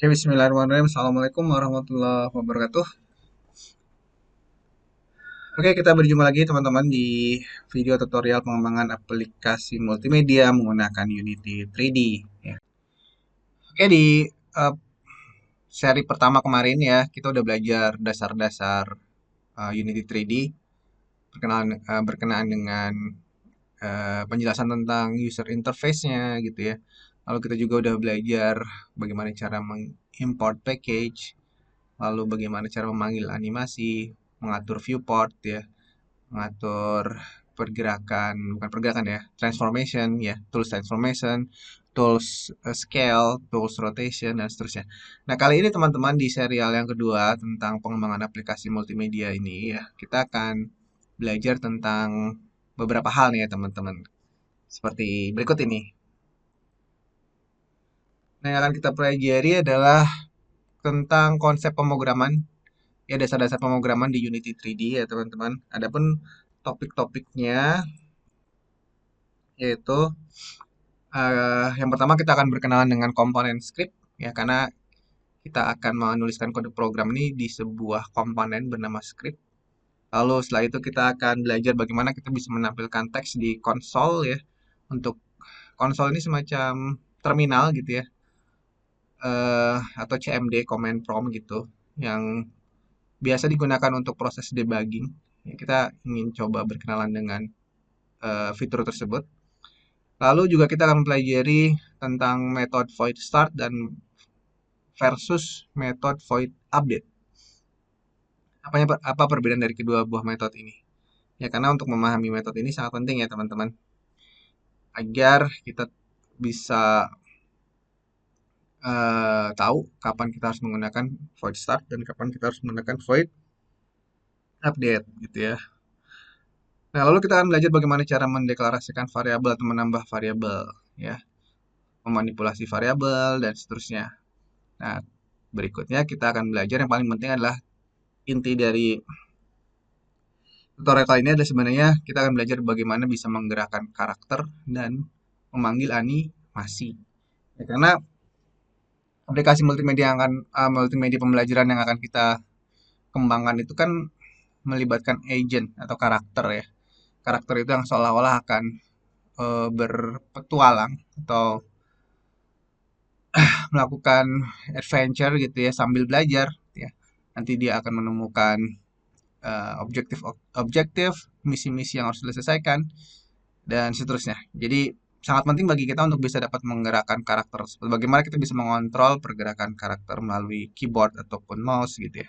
Oke, bismillahirrahmanirrahim. Assalamualaikum warahmatullahi wabarakatuh. Oke, kita berjumpa lagi teman-teman di video tutorial pengembangan aplikasi multimedia menggunakan Unity 3D. Ya. Oke, di eh, seri pertama kemarin ya, kita udah belajar dasar-dasar Unity 3D berkenaan dengan penjelasan tentang user interface-nya gitu ya. Lalu kita juga udah belajar bagaimana cara mengimport package, lalu bagaimana cara memanggil animasi, mengatur viewport ya, mengatur pergerakan, bukan pergerakan ya, transformation ya, tools transformation, tools scale, tools rotation dan seterusnya. Nah, kali ini teman-teman di serial yang kedua tentang pengembangan aplikasi multimedia ini ya, kita akan belajar tentang beberapa hal nih ya teman-teman. Seperti berikut ini. Nah, yang akan kita pelajari adalah tentang konsep pemrograman, ya dasar-dasar pemrograman di Unity 3D ya teman-teman. Adapun topik-topiknya yaitu yang pertama kita akan berkenalan dengan komponen script ya karena kita akan menuliskan kode program ini di sebuah komponen bernama script. Lalu setelah itu kita akan belajar bagaimana kita bisa menampilkan teks di konsol ya. Untuk konsol ini semacam terminal gitu ya, atau CMD command prompt gitu yang biasa digunakan untuk proses debugging. Ya, kita ingin coba berkenalan dengan fitur tersebut. Lalu juga kita akan mempelajari tentang metode void start dan versus metode void update. Apa perbedaan dari kedua buah metode ini? Ya, karena untuk memahami metode ini sangat penting ya teman-teman, agar kita bisa tahu kapan kita harus menggunakan void start dan kapan kita harus menggunakan void update gitu ya. Nah, lalu kita akan belajar bagaimana cara mendeklarasikan variabel atau menambah variabel ya, memanipulasi variabel dan seterusnya. Nah, berikutnya kita akan belajar yang paling penting adalah inti dari tutorial kali ini adalah sebenarnya kita akan belajar bagaimana bisa menggerakkan karakter dan memanggil animasi. Ya, karena aplikasi multimedia yang akan multimedia pembelajaran yang akan kita kembangkan itu kan melibatkan agent atau karakter ya. Karakter itu yang seolah-olah akan berpetualang atau melakukan adventure gitu ya sambil belajar ya. Nanti dia akan menemukan objektif, misi-misi yang harus diselesaikan dan seterusnya. Jadi sangat penting bagi kita untuk bisa dapat menggerakkan karakter tersebut. Bagaimana kita bisa mengontrol pergerakan karakter melalui keyboard ataupun mouse gitu ya.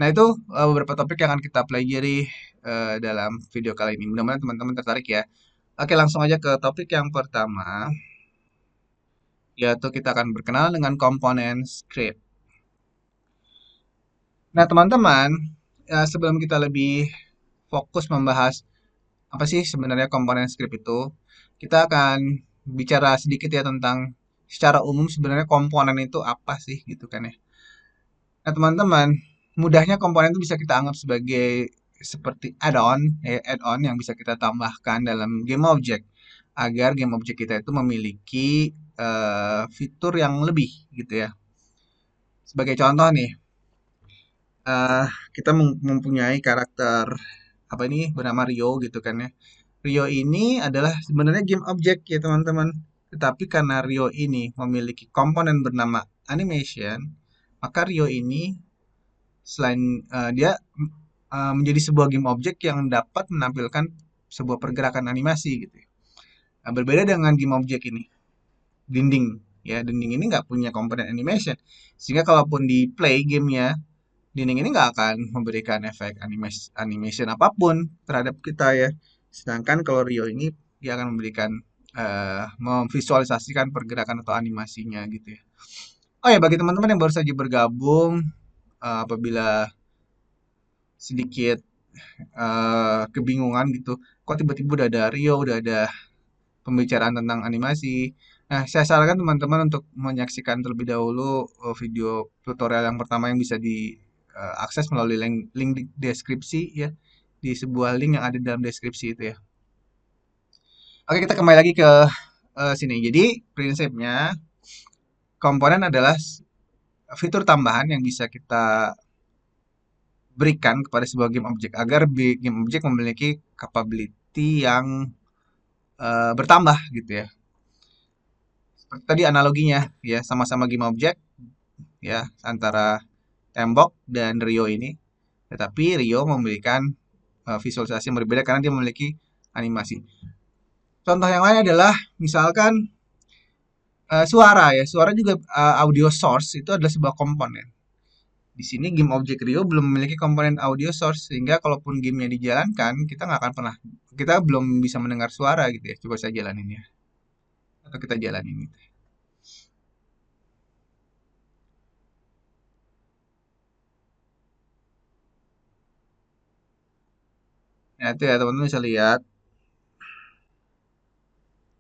Nah, itu beberapa topik yang akan kita pelajari dalam video kali ini. Mudah-mudahan teman-teman tertarik ya. Oke, langsung aja ke topik yang pertama, yaitu kita akan berkenalan dengan komponen script. Nah, teman-teman, sebelum kita lebih fokus membahas apa sih sebenarnya komponen script itu, kita akan bicara sedikit ya tentang secara umum sebenarnya komponen itu apa sih gitu kan ya. Nah, teman-teman, mudahnya komponen itu bisa kita anggap sebagai seperti add-on, ya, add-on yang bisa kita tambahkan dalam game object agar game object kita itu memiliki fitur yang lebih gitu ya. Sebagai contoh nih, eh, kita mempunyai karakter apa ini bernama Rio gitu kan ya. Rio ini adalah sebenarnya game object ya teman-teman. Tetapi karena Rio ini memiliki komponen bernama animation, maka Rio ini selain dia menjadi sebuah game object yang dapat menampilkan sebuah pergerakan animasi gitu ya. Nah, berbeda dengan game object ini, dinding ya, dinding ini nggak punya komponen animation, sehingga kalaupun di play gamenya, dinding ini nggak akan memberikan efek animation apapun terhadap kita ya. Sedangkan kalau Rio ini dia akan memberikan memvisualisasikan pergerakan atau animasinya gitu ya. Oh ya, bagi teman-teman yang baru saja bergabung, apabila sedikit kebingungan gitu, kok tiba-tiba udah ada Rio, udah ada pembicaraan tentang animasi. Nah, saya sarankan teman-teman untuk menyaksikan terlebih dahulu video tutorial yang pertama yang bisa diakses melalui link di deskripsi ya, di sebuah link yang ada dalam deskripsi itu ya. Oke, kita kembali lagi ke sini. Jadi, prinsipnya komponen adalah fitur tambahan yang bisa kita berikan kepada sebuah game object agar game object memiliki capability yang bertambah gitu ya. Seperti tadi analoginya ya, sama-sama game object ya antara tembok dan Rio ini. Tetapi Rio memberikan visualisasi yang berbeda karena dia memiliki animasi. Contoh yang lain adalah misalkan suara ya. Suara juga audio source itu adalah sebuah komponen. Di sini game object Rio belum memiliki komponen audio source sehingga kalaupun gamenya dijalankan kita nggak akan pernah, kita belum bisa mendengar suara gitu ya. Coba saya jalanin ya. Atau kita jalanin gitu. Nah, itu ya teman-teman bisa lihat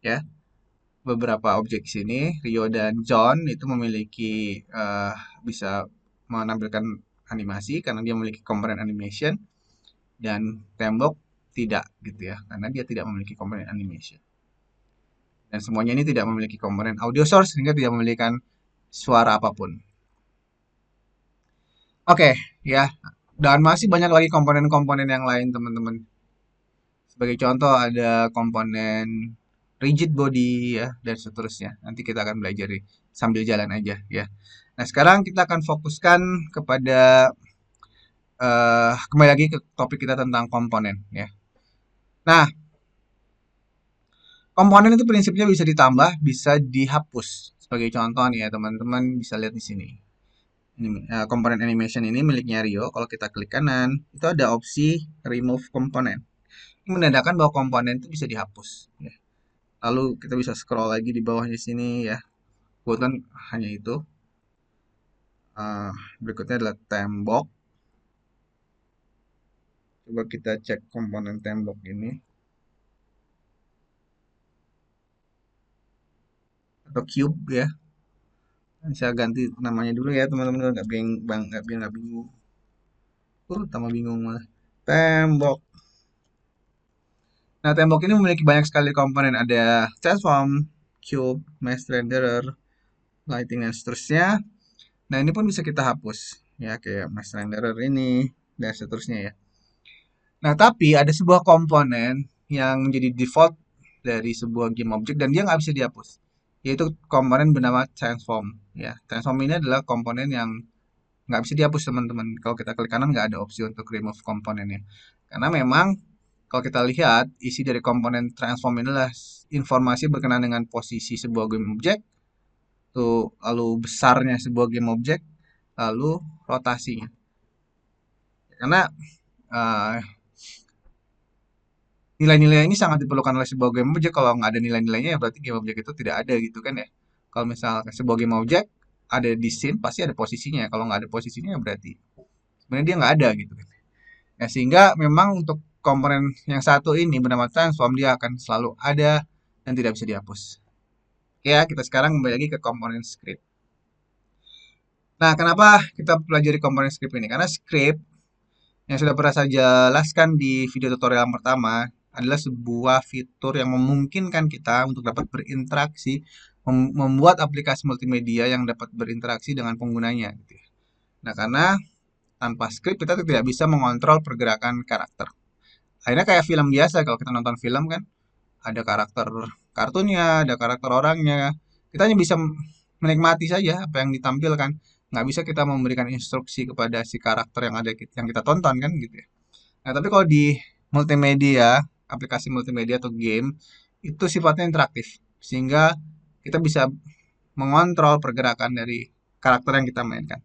ya beberapa objek di sini. Rio dan John itu memiliki bisa menampilkan animasi karena dia memiliki komponen animation, dan tembok tidak gitu ya karena dia tidak memiliki komponen animation. Dan semuanya ini tidak memiliki komponen audio source sehingga tidak memiliki suara apapun. Oke, ya. Dan masih banyak lagi komponen-komponen yang lain, teman-teman. Sebagai contoh ada komponen rigid body ya dan seterusnya. Nanti kita akan belajar sambil jalan aja ya. Nah, sekarang kita akan fokuskan kepada kembali lagi ke topik kita tentang komponen ya. Nah, komponen itu prinsipnya bisa ditambah, bisa dihapus. Sebagai contoh nih ya, teman-teman bisa lihat di sini. Ini, komponen animation ini miliknya Rio. Kalau kita klik kanan, itu ada opsi remove component. Ini menandakan bahwa komponen itu bisa dihapus. Ya. Lalu kita bisa scroll lagi di bawahnya sini ya. Kebetulan hanya itu. Berikutnya adalah tembok. Coba kita cek komponen tembok ini. Atau cube ya. Saya ganti namanya dulu ya teman-teman, nggak bingung. Tambah bingung malah. Tembok. Nah, tembok ini memiliki banyak sekali komponen. Ada transform, cube, mesh renderer, lighting, dan seterusnya. Nah, ini pun bisa kita hapus. Ya, kayak mesh renderer ini, dan seterusnya ya. Nah, tapi ada sebuah komponen yang menjadi default dari sebuah game object dan dia nggak bisa dihapus. Yaitu komponen bernama transform. Ya, transform ini adalah komponen yang nggak bisa dihapus teman-teman. Kalau kita klik kanan nggak ada opsi untuk remove komponennya. Karena memang kalau kita lihat isi dari komponen transform ini adalah informasi berkenaan dengan posisi sebuah game object, tuh lalu besarnya sebuah game object, lalu rotasinya. Karena uh, nilai-nilai ini sangat diperlukan oleh sebuah game object. Kalau nggak ada nilai-nilainya ya berarti game object itu tidak ada gitu kan ya. Kalau misalkan sebuah game object ada di scene pasti ada posisinya. Kalau nggak ada posisinya ya berarti sebenarnya dia nggak ada gitu kan. Ya, sehingga memang untuk komponen yang satu ini bernama transform dia akan selalu ada dan tidak bisa dihapus. Oke ya, kita sekarang kembali lagi ke komponen script. Nah, kenapa kita pelajari komponen script ini? Karena script yang sudah pernah saya jelaskan di video tutorial yang pertama adalah sebuah fitur yang memungkinkan kita untuk dapat berinteraksi, membuat aplikasi multimedia yang dapat berinteraksi dengan penggunanya. Gitu ya. Nah, karena tanpa script kita tidak bisa mengontrol pergerakan karakter. Akhirnya kayak film biasa, kalau kita nonton film kan ada karakter kartunnya, ada karakter orangnya. Kita hanya bisa menikmati saja apa yang ditampilkan. Nggak bisa kita memberikan instruksi kepada si karakter yang ada yang kita tonton kan gitu ya. Nah, tapi kalau di multimedia, aplikasi multimedia atau game itu sifatnya interaktif sehingga kita bisa mengontrol pergerakan dari karakter yang kita mainkan.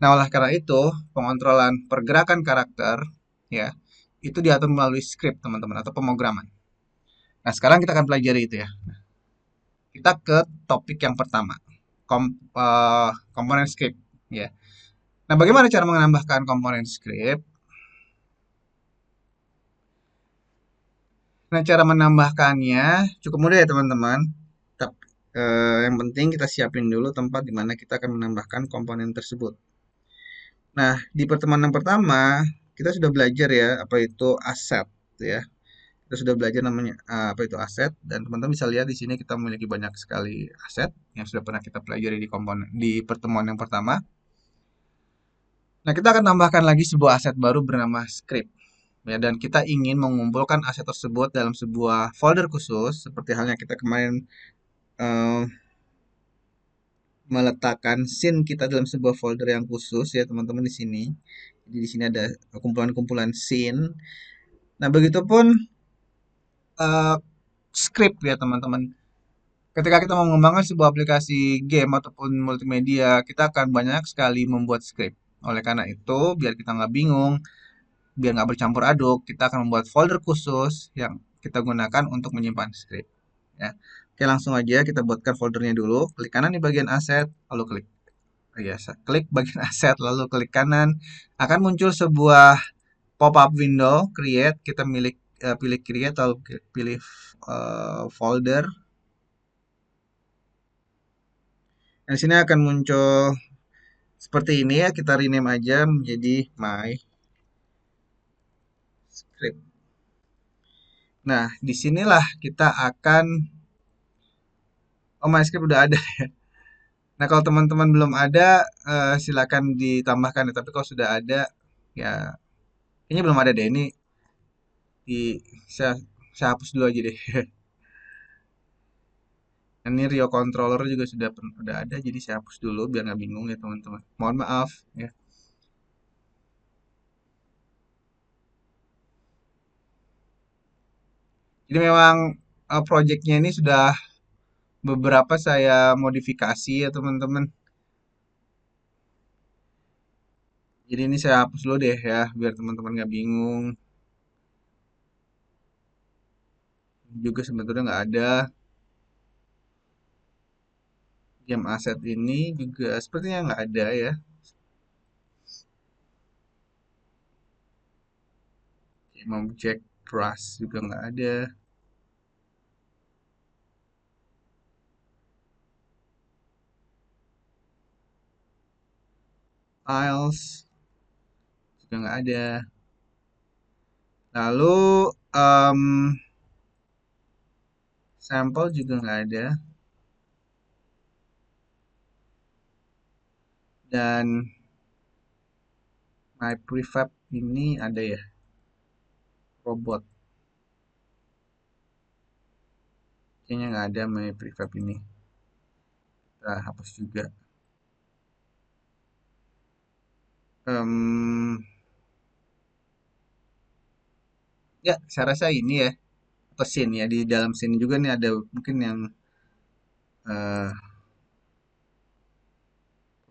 Nah, oleh karena itu, pengontrolan pergerakan karakter ya itu diatur melalui script teman-teman atau pemrograman. Nah, sekarang kita akan pelajari itu ya. Kita ke topik yang pertama, komponen script ya. Nah, bagaimana cara menambahkan komponen script? Nah, cara menambahkannya cukup mudah ya teman-teman. Tapi yang penting kita siapin dulu tempat di mana kita akan menambahkan komponen tersebut. Nah, di pertemuan yang pertama kita sudah belajar ya apa itu aset ya. Kita sudah belajar namanya apa itu aset, dan teman-teman bisa lihat di sini kita memiliki banyak sekali aset yang sudah pernah kita pelajari di komponen di pertemuan yang pertama. Nah, kita akan tambahkan lagi sebuah aset baru bernama script. Ya, dan kita ingin mengumpulkan aset tersebut dalam sebuah folder khusus, seperti halnya kita kemarin eh, meletakkan scene kita dalam sebuah folder yang khusus ya teman-teman di sini. Jadi di sini ada kumpulan-kumpulan scene. Nah, begitupun eh, script ya teman-teman. Ketika kita mau mengembangkan sebuah aplikasi game ataupun multimedia, kita akan banyak sekali membuat script. Oleh karena itu, biar kita nggak bingung, biar nggak bercampur aduk, kita akan membuat folder khusus yang kita gunakan untuk menyimpan script. Ya. Oke, langsung aja kita buatkan foldernya dulu. Klik kanan di bagian aset, lalu klik bagian aset, lalu klik kanan. Akan muncul sebuah pop-up window, create. Kita pilih create, lalu pilih folder. Nah, di sini akan muncul seperti ini ya, kita rename aja menjadi my script. Nah, disinilah kita akan, oh my script udah ada. Nah, kalau teman-teman belum ada, silakan ditambahkan ya. Tapi kalau sudah ada, ya kayaknya belum ada deh. Ini di saya, saya hapus dulu aja deh. Ini Rio controller juga sudah ada, jadi saya hapus dulu biar nggak bingung ya teman-teman. Mohon maaf ya. Jadi memang projectnya ini sudah beberapa saya modifikasi ya teman-teman. Jadi ini saya hapus dulu deh ya, biar teman-teman nggak bingung. Juga sebetulnya nggak ada game aset ini juga sepertinya nggak ada ya. Game object brush juga nggak ada. Files juga nggak ada. Lalu em, sampel juga nggak ada. Dan my prefab ini ada ya, robot. Kayaknya nggak ada my prefab ini. Kita hapus juga. Em, ya, saya rasa ini ya, atau scene ya. Di dalam scene juga nih ada mungkin yang eh,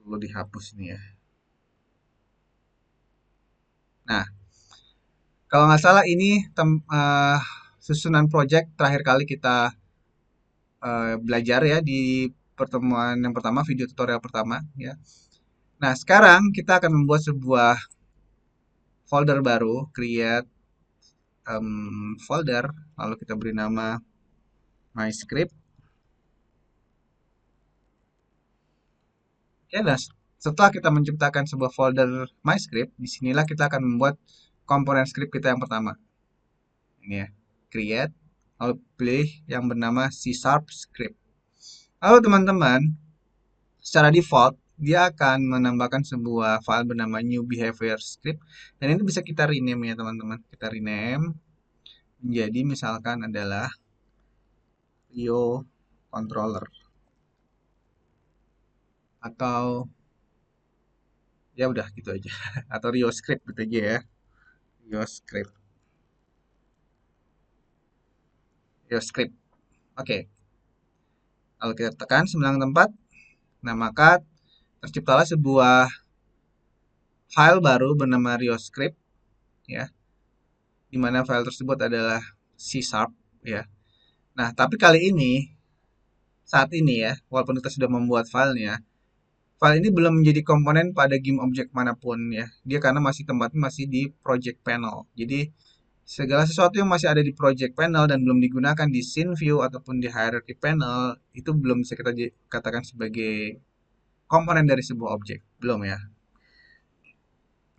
perlu dihapus nih ya. Nah, kalau nggak salah ini susunan project terakhir kali kita belajar ya di pertemuan yang pertama, video tutorial pertama ya. Nah, sekarang kita akan membuat sebuah folder baru, create folder, lalu kita beri nama my script. Ya, dan setelah kita menciptakan sebuah folder my script, disinilah kita akan membuat komponen script kita yang pertama. Ini ya, create, lalu pilih yang bernama C# script. Lalu teman-teman, secara default dia akan menambahkan sebuah file bernama new behavior script, dan ini bisa kita rename ya teman-teman. Kita rename menjadi misalkan adalah Rio controller, atau ya udah gitu aja, atau Rio script gitu aja ya. Rio script, Rio script. Oke, kalau kita tekan 9 tempat, nah maka terciptalah sebuah file baru bernama Rio script ya, di mana file tersebut adalah C# ya. Nah, tapi kali ini, saat ini ya, walaupun kita sudah membuat filenya, file ini belum menjadi komponen pada game object manapun ya. Dia karena tempatnya masih di project panel. Jadi segala sesuatu yang masih ada di project panel dan belum digunakan di scene view ataupun di hierarchy panel itu belum bisa kita katakan sebagai komponen dari sebuah objek. Belum ya.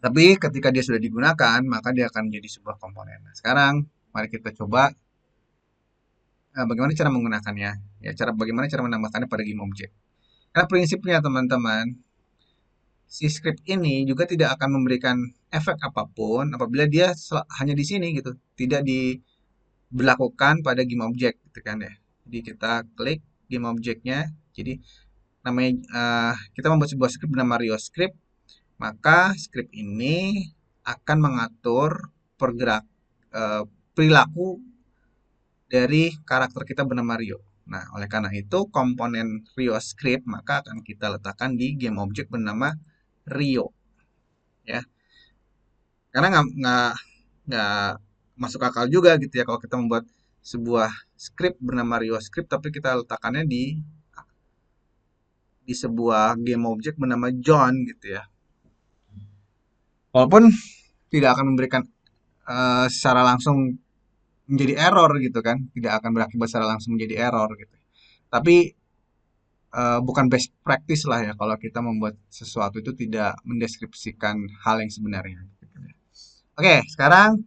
Tapi ketika dia sudah digunakan, maka dia akan menjadi sebuah komponen. Nah, sekarang mari kita coba bagaimana cara menggunakannya. Bagaimana cara menambahkannya pada game object. Karena prinsipnya teman-teman, si script ini juga tidak akan memberikan efek apapun apabila dia hanya di sini gitu, tidak diberlakukan pada game object gitu kan ya. Jadi kita klik game objectnya. Jadi namanya kita membuat sebuah script bernama Rio script, maka script ini akan mengatur pergerak perilaku dari karakter kita bernama Rio. Nah, oleh karena itu komponen Rio script maka akan kita letakkan di game object bernama Rio ya. Karena nggak masuk akal juga gitu ya kalau kita membuat sebuah script bernama Rio script tapi kita letakkannya di sebuah game object bernama John gitu ya. Walaupun tidak akan memberikan secara langsung menjadi error gitu kan, tidak akan berakibat secara langsung menjadi error gitu. Tapi bukan best practice lah ya kalau kita membuat sesuatu itu tidak mendeskripsikan hal yang sebenarnya. Gitu ya. Oke, sekarang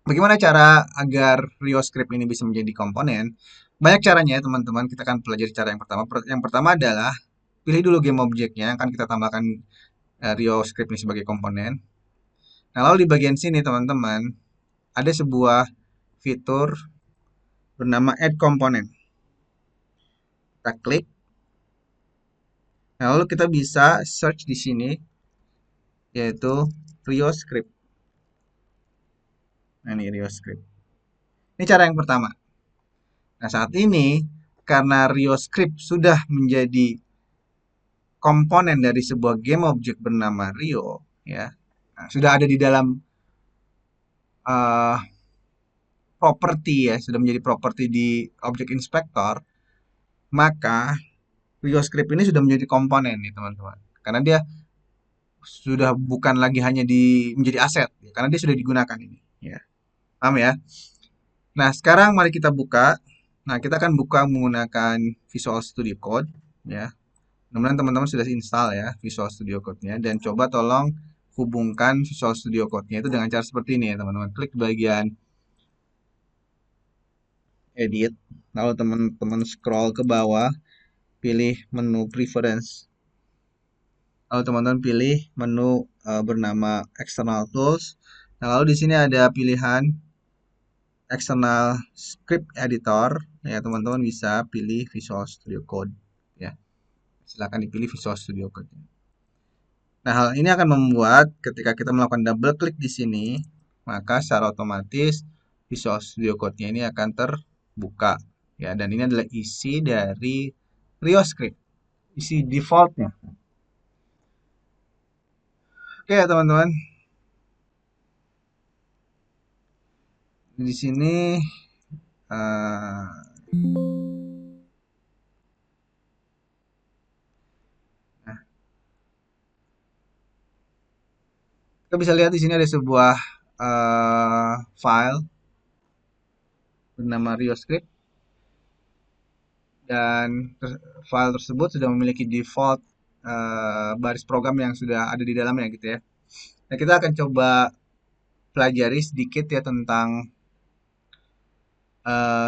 bagaimana cara agar Rio script ini bisa menjadi komponen? Banyak caranya ya teman-teman. Kita akan pelajari cara yang pertama. Yang pertama adalah pilih dulu game objeknya, akan kita tambahkan Rio script ini sebagai komponen. Nah, lalu di bagian sini teman-teman ada sebuah fitur bernama Add Component. Kita klik. Nah, lalu kita bisa search di sini yaitu Rio script. Nah, ini Rio script. Ini cara yang pertama. Nah, saat ini karena Rio script sudah menjadi komponen dari sebuah game object bernama Rio, ya, nah, sudah ada di dalam uh, properti ya, sudah menjadi properti di Object Inspector, maka Rio script ini sudah menjadi komponen nih teman-teman, karena dia sudah bukan lagi hanya menjadi aset, ya, karena dia sudah digunakan ini, ya, paham ya? Nah, sekarang mari kita buka. Nah, kita akan buka menggunakan Visual Studio Code, ya. Mudah-mudahan teman-teman sudah install ya Visual Studio Code-nya dan coba tolong hubungkan Visual Studio Code-nya itu dengan cara seperti ini ya teman-teman. Klik bagian edit, lalu teman-teman scroll ke bawah, pilih menu preference. Lalu teman-teman pilih menu bernama external tools. Nah, lalu di sini ada pilihan external script editor. Ya, teman-teman bisa pilih Visual Studio Code ya. Silakan dipilih Visual Studio Code. Nah, hal ini akan membuat ketika kita melakukan double klik di sini, maka secara otomatis Visual Studio Code-nya ini akan terbuka. Ya, dan ini adalah isi dari Rio script, isi defaultnya. Oke, ya, teman-teman. Di sini uh, nah, kita bisa lihat di sini ada sebuah file bernama Rio script dan file tersebut sudah memiliki default baris program yang sudah ada di dalamnya gitu ya. Nah, kita akan coba pelajari sedikit ya tentang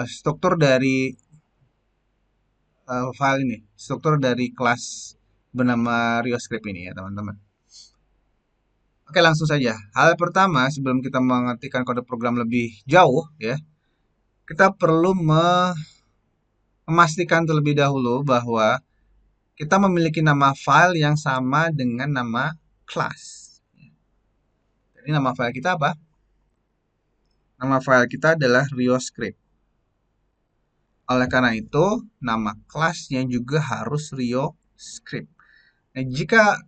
struktur dari file ini, struktur dari kelas bernama Rio script ini ya teman-teman. Oke, langsung saja. Hal pertama sebelum kita mengetikkan kode program lebih jauh ya, kita perlu memastikan terlebih dahulu bahwa kita memiliki nama file yang sama dengan nama kelas. Jadi nama file kita apa? Nama file kita adalah Rio script. Oleh karena itu, nama kelasnya juga harus Rio script. Nah, jika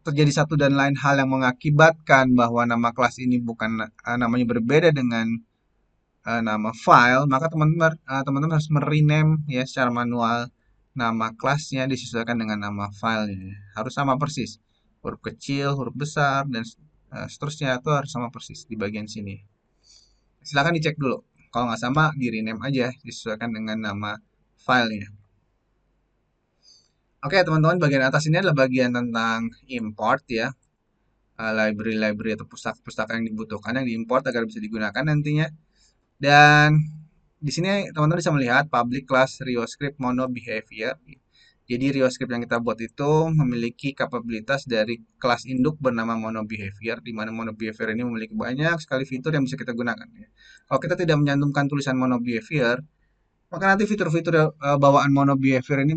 terjadi satu dan lain hal yang mengakibatkan bahwa nama kelas ini bukan namanya berbeda dengan nama file, maka teman-teman harus merename ya secara manual nama kelasnya disesuaikan dengan nama filenya. Harus sama persis. Huruf kecil, huruf besar, dan seterusnya itu harus sama persis di bagian sini. Silahkan dicek dulu. Kalau nggak sama, di rename aja disesuaikan dengan nama filenya. Oke, teman-teman, bagian atas ini adalah bagian tentang import ya. Library-library atau pustaka-pustaka yang dibutuhkan yang diimport agar bisa digunakan nantinya. Dan di sini teman-teman bisa melihat public class Rio script mono behavior. Jadi RioScript yang kita buat itu memiliki kapabilitas dari kelas induk bernama monoBehavior, di mana monoBehavior ini memiliki banyak sekali fitur yang bisa kita gunakan, ya. Kalau kita tidak menyantumkan tulisan monoBehavior, maka nanti fitur-fitur bawaan monoBehavior ini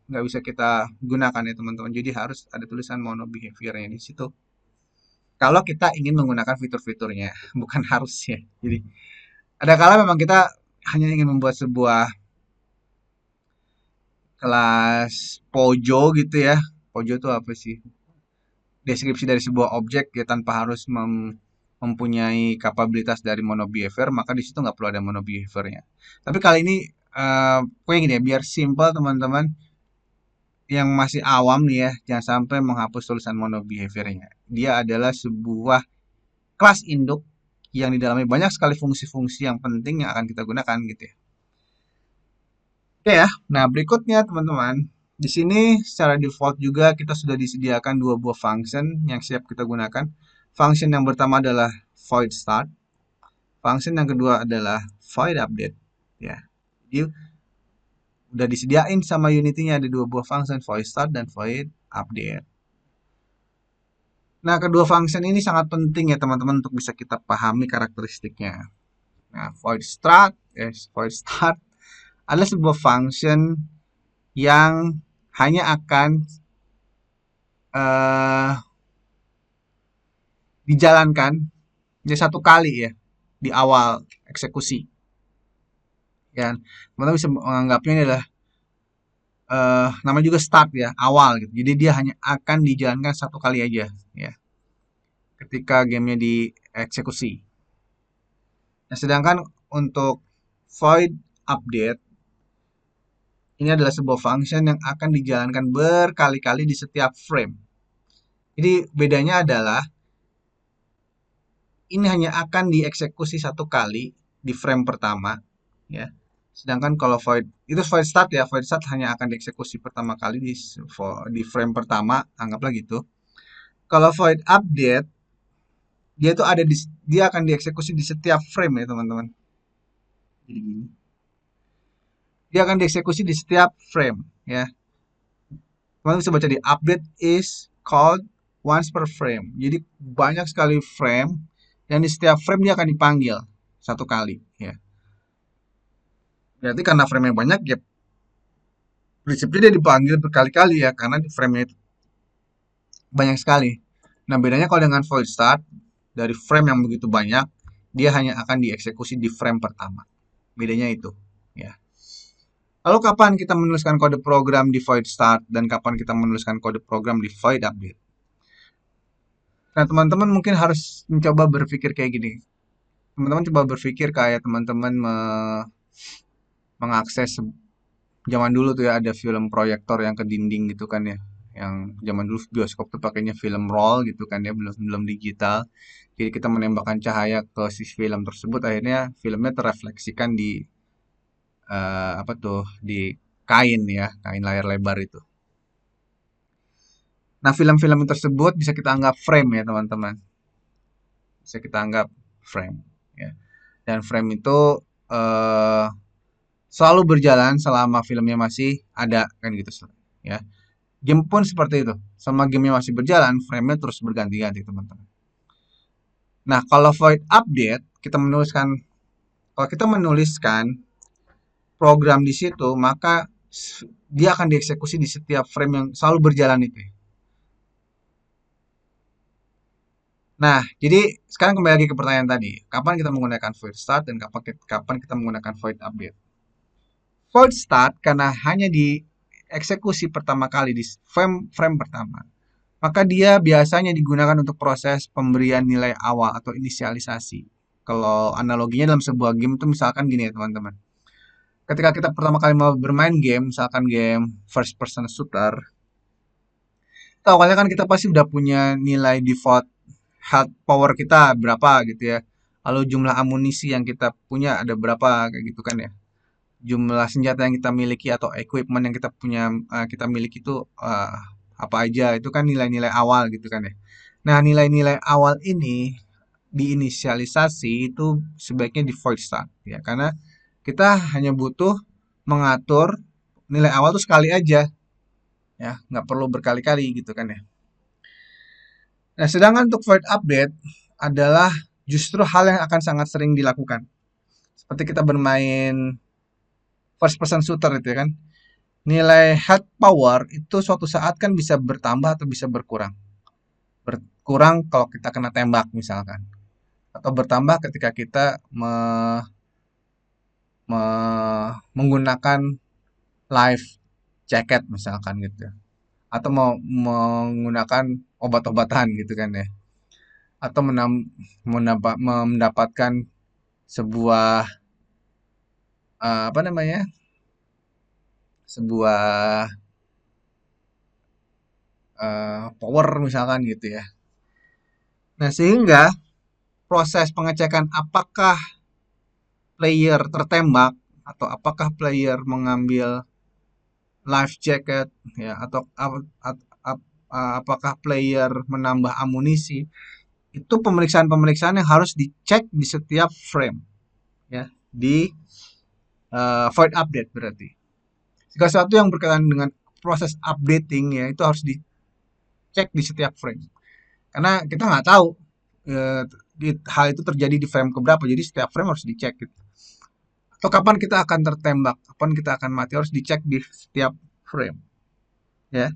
nggak bisa kita gunakan ya teman-teman. Jadi harus ada tulisan monoBehaviornya di situ. Kalau kita ingin menggunakan fitur-fiturnya, bukan harus ya. Jadi ada kala memang kita hanya ingin membuat sebuah kelas Pojo gitu ya. Pojo itu apa sih? Deskripsi dari sebuah objek ya tanpa harus mempunyai kapabilitas dari monobehavior, maka di situ nggak perlu ada monobehaviornya. Tapi kali ini pokoknya gini ya, biar simple teman-teman yang masih awam nih ya, jangan sampai menghapus tulisan monobehaviornya. Dia adalah sebuah kelas induk yang di dalamnya banyak sekali fungsi-fungsi yang penting yang akan kita gunakan gitu ya. Oke ya. Nah, berikutnya teman-teman, di sini secara default juga kita sudah disediakan dua buah function yang siap kita gunakan. Function yang pertama adalah void start. Function yang kedua adalah void update. Ya. Jadi udah disediain sama Unity-nya ada dua buah function, void start dan void update. Nah, kedua function ini sangat penting ya teman-teman untuk bisa kita pahami karakteristiknya. Nah, void start adalah sebuah function yang hanya akan uh, dijalankan ya satu kali ya di awal eksekusi. Ya, teman-teman bisa menganggapnya ini adalah namanya juga start ya, awal gitu. Jadi dia hanya akan dijalankan satu kali aja ya ketika gamenya dieksekusi. Nah, sedangkan untuk void update ini adalah sebuah function yang akan dijalankan berkali-kali di setiap frame. Jadi bedanya adalah ini hanya akan dieksekusi satu kali di frame pertama ya. Sedangkan kalau void itu void start ya, void start hanya akan dieksekusi pertama kali di frame pertama, anggaplah gitu. Kalau void update dia itu dia akan dieksekusi di setiap frame ya, teman-teman. Jadi gini. Dia akan dieksekusi di setiap frame ya. Teman-teman bisa baca di update is called once per frame. Jadi banyak sekali frame dan di setiap frame dia akan dipanggil satu kali ya. Berarti karena frame-nya banyak ya prinsipnya dia dipanggil berkali-kali ya karena di frame-nya itu banyak sekali. Nah, bedanya kalau dengan void start dari frame yang begitu banyak, dia hanya akan dieksekusi di frame pertama. Bedanya itu ya. Lalu kapan kita menuliskan kode program di void start dan kapan kita menuliskan kode program di void update? Nah, teman-teman mungkin harus mencoba berpikir kayak gini. Teman-teman coba berpikir kayak teman-teman mengakses zaman dulu tuh ya ada film proyektor yang ke dinding gitu kan ya. Yang zaman dulu bioskop tuh pakainya film roll gitu kan ya, belum belum digital. Jadi kita menembakkan cahaya ke si film tersebut, akhirnya filmnya terrefleksikan di apa tuh di kain ya, kain layar lebar itu. Nah, film-film tersebut bisa kita anggap frame ya teman-teman. Bisa kita anggap frame ya. Dan frame itu eh, selalu berjalan selama filmnya masih ada kan gitu ya. Game pun seperti itu. Selama gamenya masih berjalan, frame-nya terus berganti-ganti teman-teman. Nah, kalau void update, kalau kita menuliskan program di situ, maka dia akan dieksekusi di setiap frame yang selalu berjalan itu. Nah, jadi sekarang kembali lagi ke pertanyaan tadi. Kapan kita menggunakan void start dan kapan kita menggunakan void update? Void start karena hanya dieksekusi pertama kali di frame pertama. Maka dia biasanya digunakan untuk proses pemberian nilai awal atau inisialisasi. Kalau analoginya dalam sebuah game itu misalkan gini ya teman-teman. Ketika kita pertama kali mau bermain game, misalkan game first person shooter, itu awalnya kan kita pasti udah punya nilai default health power kita berapa gitu ya. Lalu jumlah amunisi yang kita punya ada berapa kayak gitu kan ya. Jumlah senjata yang kita miliki atau equipment yang kita miliki itu apa aja itu kan nilai-nilai awal gitu kan ya. Nah, nilai-nilai awal ini diinisialisasi itu sebaiknya di void start ya karena kita hanya butuh mengatur nilai awal tuh sekali aja ya, nggak perlu berkali-kali gitu kan ya. Nah, sedangkan untuk void update adalah justru hal yang akan sangat sering dilakukan. Seperti kita bermain first person shooter itu ya kan. Nilai health power itu suatu saat kan bisa bertambah atau bisa berkurang. Berkurang kalau kita kena tembak misalkan. Atau bertambah ketika kita menggunakan life jacket misalkan gitu. Atau mau menggunakan obat-obatan gitu kan ya. Atau mendapatkan sebuah apa namanya? Sebuah power misalkan gitu ya. Nah, sehingga proses pengecekan apakah player tertembak atau apakah player mengambil life jacket ya atau apakah player menambah amunisi, itu pemeriksaan-pemeriksaan yang harus dicek di setiap frame ya, di void update berarti. Segala sesuatu yang berkaitan dengan proses updating ya itu harus dicek di setiap frame. Karena kita nggak tahu eh, hal itu terjadi di frame keberapa, jadi setiap frame harus dicek gitu. Atau kapan kita akan tertembak, kapan kita akan mati harus dicek di setiap frame ya.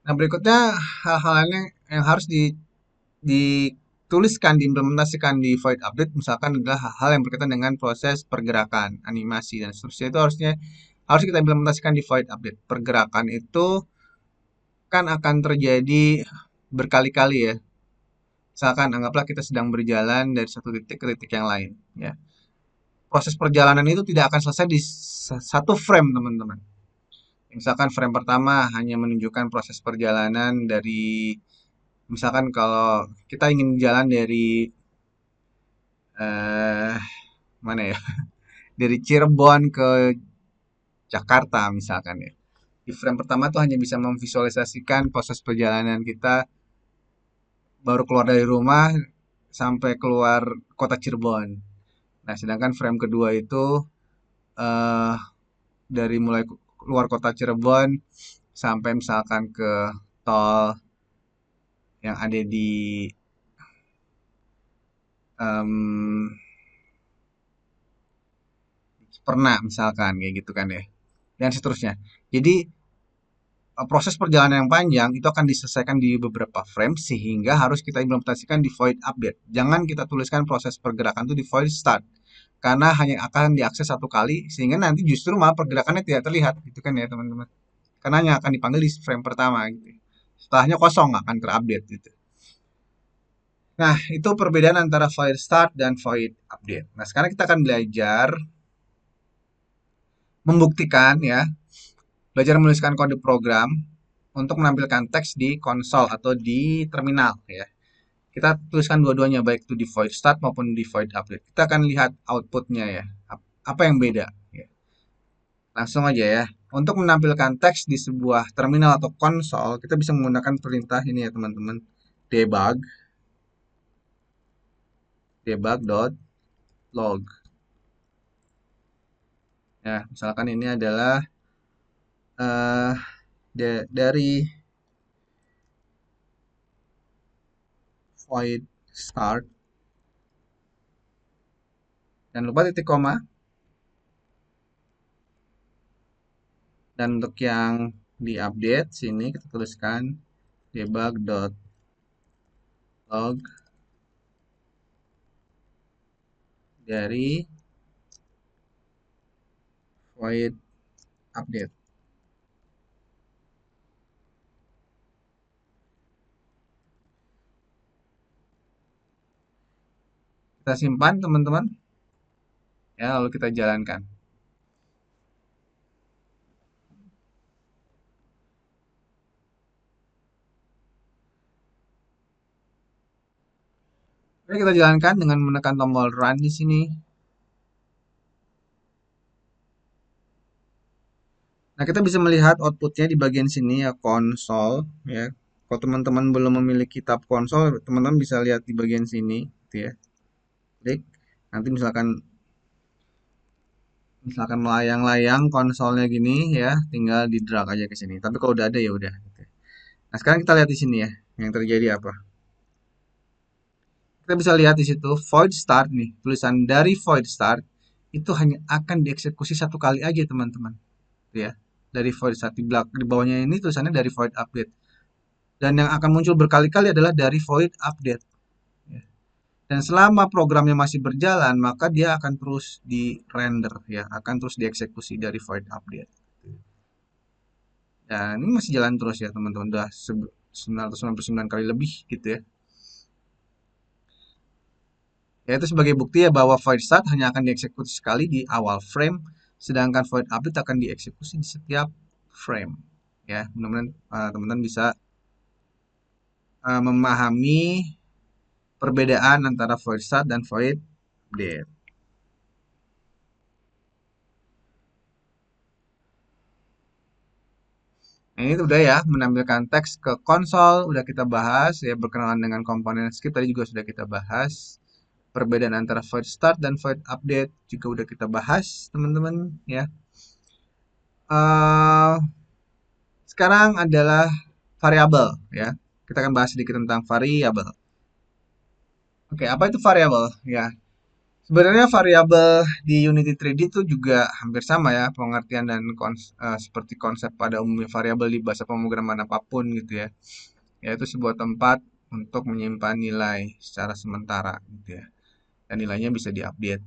Nah, berikutnya hal-hal yang harus dituliskan, diimplementasikan di void update misalkan adalah hal-hal yang berkaitan dengan proses pergerakan, animasi dan seterusnya itu harus kita implementasikan di void update. Pergerakan itu kan akan terjadi berkali-kali ya. Misalkan anggaplah kita sedang berjalan dari satu titik ke titik yang lain ya. Proses perjalanan itu tidak akan selesai di satu frame, teman-teman. Misalkan frame pertama hanya menunjukkan proses perjalanan dari, misalkan kalau kita ingin jalan dari eh mana ya? Dari Cirebon ke Jakarta misalkan ya. Di frame pertama tuh hanya bisa memvisualisasikan proses perjalanan kita baru keluar dari rumah sampai keluar kota Cirebon. Nah, sedangkan frame kedua itu eh dari mulai keluar kota Cirebon sampai misalkan ke tol yang ada di em, pernah misalkan kayak gitu kan ya dan seterusnya. Jadi proses perjalanan yang panjang itu akan diselesaikan di beberapa frame sehingga harus kita implementasikan di void update. Jangan kita tuliskan proses pergerakan itu di void start karena hanya akan diakses satu kali sehingga nanti justru malah pergerakannya tidak terlihat gitu kan ya teman-teman. Karena hanya akan dipanggil di frame pertama gitu. Setelahnya kosong akan terupdate gitu. Nah, itu perbedaan antara void start dan void update. Nah, sekarang kita akan belajar membuktikan ya, belajar menuliskan kode program untuk menampilkan teks di konsol atau di terminal ya. Kita tuliskan dua-duanya baik itu di void start maupun di void update. Kita akan lihat outputnya ya. Apa yang beda ya. Langsung aja ya. Untuk menampilkan teks di sebuah terminal atau konsol, kita bisa menggunakan perintah ini ya teman-teman. Debug log. Ya, misalkan ini adalah eh dari void start dan lupa titik koma, dan untuk yang di update sini kita tuliskan debug.log dari void update. Kita simpan teman-teman ya, lalu kita jalankan. Oke, kita jalankan dengan menekan tombol run di sini. Nah, kita bisa melihat outputnya di bagian sini ya, konsol ya. Kalau teman-teman belum memiliki tab konsol, teman-teman bisa lihat di bagian sini gitu ya. Klik. Nanti misalkan Misalkan melayang-layang konsolnya gini ya, tinggal di drag aja ke sini. Tapi kalau udah ada ya udah, gitu. Nah, sekarang kita lihat di sini ya, yang terjadi apa. Kita bisa lihat di situ void start nih, tulisan dari void start itu hanya akan dieksekusi satu kali aja teman-teman, ya. Dari void start di bawahnya ini tulisannya dari void update. Dan yang akan muncul berkali-kali adalah dari void update. Ya. Dan selama programnya masih berjalan, maka dia akan terus di render ya, akan terus dieksekusi dari void update. Dan ini masih jalan terus ya teman-teman, udah 999 kali lebih gitu ya. Yaitu sebagai bukti ya bahwa void start hanya akan dieksekusi sekali di awal frame, sedangkan void update akan dieksekusi di setiap frame. Ya, mudah-mudahan teman-teman bisa memahami perbedaan antara void start dan void update. Nah, ini udah ya, menampilkan teks ke konsol, udah kita bahas ya, berkenalan dengan komponen script tadi juga sudah kita bahas. Perbedaan antara void start dan void update juga udah kita bahas, teman-teman ya. Uh, Sekarang adalah variabel ya. Kita akan bahas sedikit tentang variabel. Oke, apa itu variabel? Ya, sebenarnya variabel di Unity 3D itu juga hampir sama ya pengertian dan seperti konsep pada umumnya variabel di bahasa pemrograman apapun gitu ya. Yaitu sebuah tempat untuk menyimpan nilai secara sementara gitu ya. Dan nilainya bisa diupdate.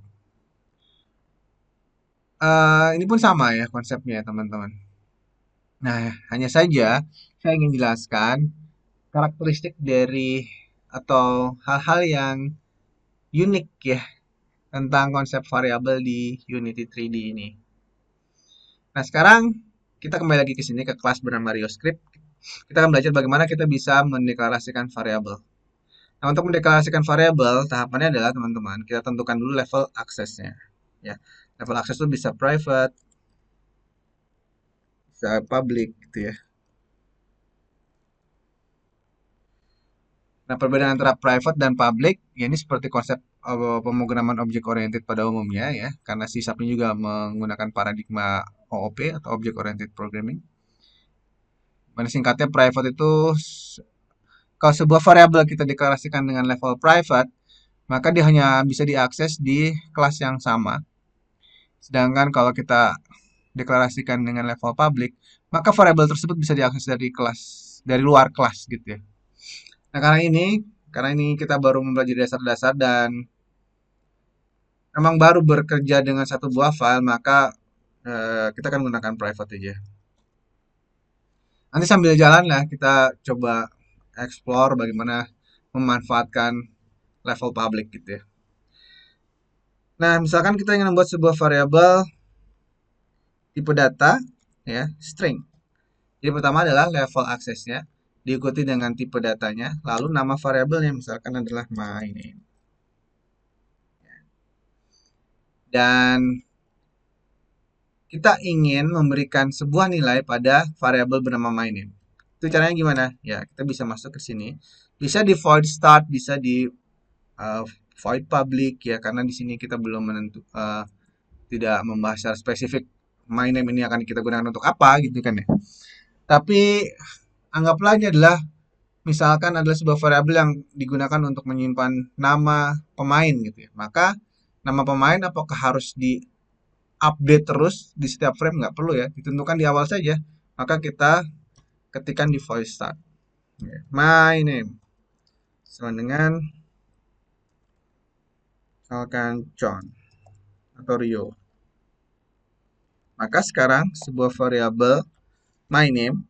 Ini pun sama ya konsepnya teman-teman. Nah, hanya saja saya ingin jelaskan karakteristik dari atau hal-hal yang unik ya tentang konsep variabel di Unity 3D ini. Nah, sekarang kita kembali lagi ke sini ke kelas bernama RioScript. Kita akan belajar bagaimana kita bisa mendeklarasikan variabel. Nah, untuk mendeklarasikan variabel, tahapannya adalah teman-teman, kita tentukan dulu level aksesnya. Ya, level akses itu bisa private, bisa public gitu ya. Nah, perbedaan antara private dan public, ya ini seperti konsep pemrograman objek oriented pada umumnya ya, karena C# ini juga menggunakan paradigma OOP atau Object Oriented Programming. Mana singkatnya private itu kalau sebuah variabel kita deklarasikan dengan level private, maka dia hanya bisa diakses di kelas yang sama. Sedangkan kalau kita deklarasikan dengan level public, maka variabel tersebut bisa diakses dari kelas, dari luar kelas gitu ya. Nah, karena ini kita baru mempelajari dasar-dasar dan memang baru bekerja dengan satu buah file, maka kita akan menggunakan private aja. Nanti sambil jalan lah kita coba explore bagaimana memanfaatkan level public gitu ya. Nah, misalkan kita ingin membuat sebuah variabel tipe data ya, string. Jadi pertama adalah level aksesnya, diikuti dengan tipe datanya, lalu nama variabelnya misalkan adalah my name. Dan kita ingin memberikan sebuah nilai pada variabel bernama my name. Itu caranya gimana? Ya, kita bisa masuk ke sini. Bisa di void start, bisa di uh, void public ya, karena di sini kita belum tidak membahas secara spesifik my name ini akan kita gunakan untuk apa gitu kan ya. Tapi anggaplah ini adalah misalkan adalah sebuah variabel yang digunakan untuk menyimpan nama pemain gitu ya. Maka nama pemain apakah harus di update terus di setiap frame? Nggak perlu ya, ditentukan di awal saja. Maka kita ketikkan di void start. My name sama dengan misalkan John atau Rio. Maka sekarang sebuah variabel my name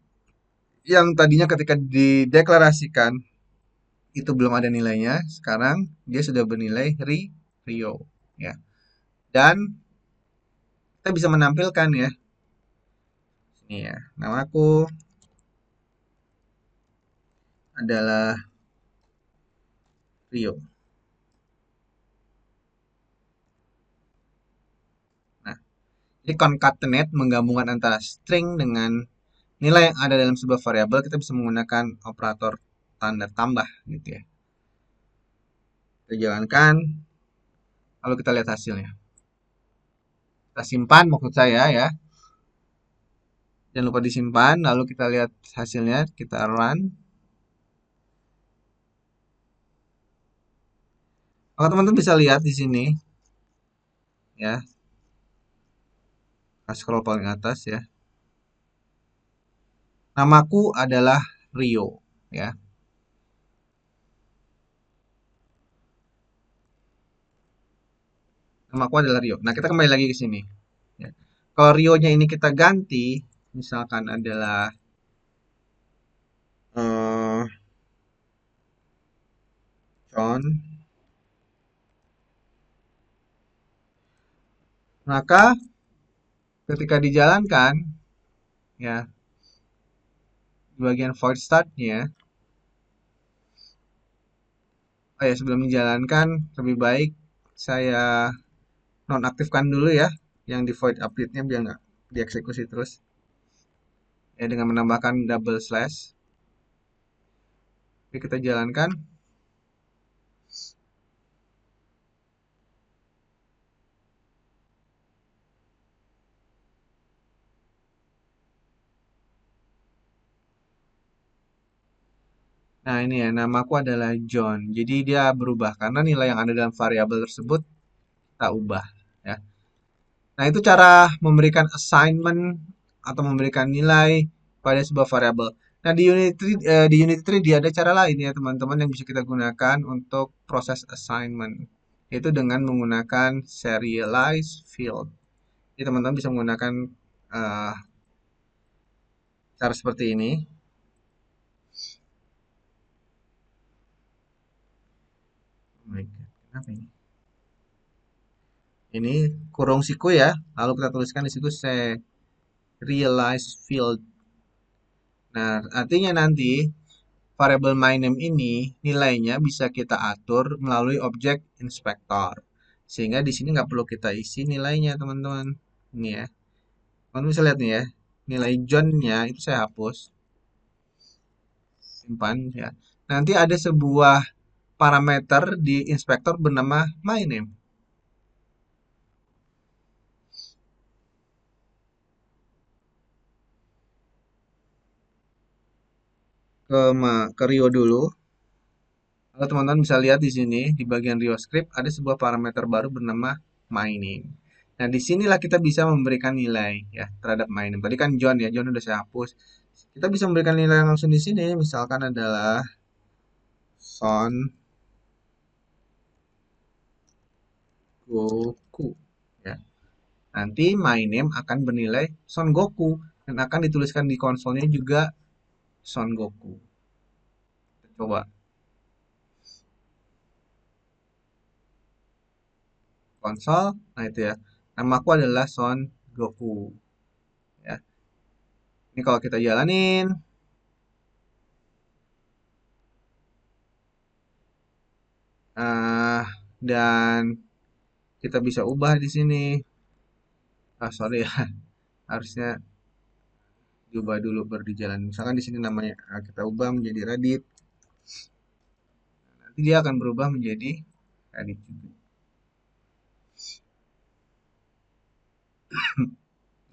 yang tadinya ketika dideklarasikan itu belum ada nilainya, sekarang dia sudah bernilai Rio ya. Dan kita bisa menampilkan ya. Ini ya, namaku adalah Rio. Nah, ini concatenate menggabungkan antara string dengan nilai yang ada dalam sebuah variabel, kita bisa menggunakan operator tanda tambah gitu ya. Kita jalankan, lalu kita lihat hasilnya. Kita simpan maksud saya ya. Jangan lupa disimpan, lalu kita lihat hasilnya, kita run. Maka teman-teman bisa lihat di sini ya, scroll paling atas ya. Namaku adalah Rio ya. Namaku adalah Rio. Nah, kita kembali lagi ke sini ya. Kalau Rio-nya ini kita ganti, misalkan adalah eh John, maka ketika dijalankan ya, di bagian void start-nya, oh ya, sebelum dijalankan lebih baik saya nonaktifkan dulu ya yang di void update-nya biar nggak dieksekusi terus ya, dengan menambahkan double slash. Oke, kita jalankan. Nah, ini ya, namaku adalah John. Jadi dia berubah karena nilai yang ada dalam variabel tersebut kita ubah ya. Nah, itu cara memberikan assignment atau memberikan nilai pada sebuah variabel. Nah, di Unity 3 dia ada cara lain ya, teman-teman, yang bisa kita gunakan untuk proses assignment, yaitu dengan menggunakan serialize field. Jadi, teman-teman bisa menggunakan eh, cara seperti ini. Oh my God, kenapa ini? Ini kurung siku ya, lalu kita tuliskan di situ serialize field. Nah, artinya nanti variabel myname ini nilainya bisa kita atur melalui objek inspektor. Sehingga di sini nggak perlu kita isi nilainya, teman-teman. Ini ya. Teman-teman bisa lihat nih ya. Nilai John-nya itu saya hapus. Simpan ya. Nanti ada sebuah parameter di inspektor bernama myname. Ke Rio dulu. Lalu teman-teman bisa lihat di sini di bagian Rio script ada sebuah parameter baru bernama myname. Nah, disinilah kita bisa memberikan nilai ya terhadap myname. Tadi kan John ya, John udah saya hapus. Kita bisa memberikan nilai langsung di sini, misalkan adalah Son Goku ya. Nanti myname akan bernilai Son Goku dan akan dituliskan di konsolnya juga Son Goku. Kita coba konsol. Nah, itu ya. Namaku adalah Son Goku ya. Ini kalau kita jalanin, ah dan kita bisa ubah di sini. Sorry ya, harusnya diubah dulu baru dijalan. Misalkan di sini namanya kita ubah menjadi Radit. Nanti dia akan berubah menjadi Radit juga.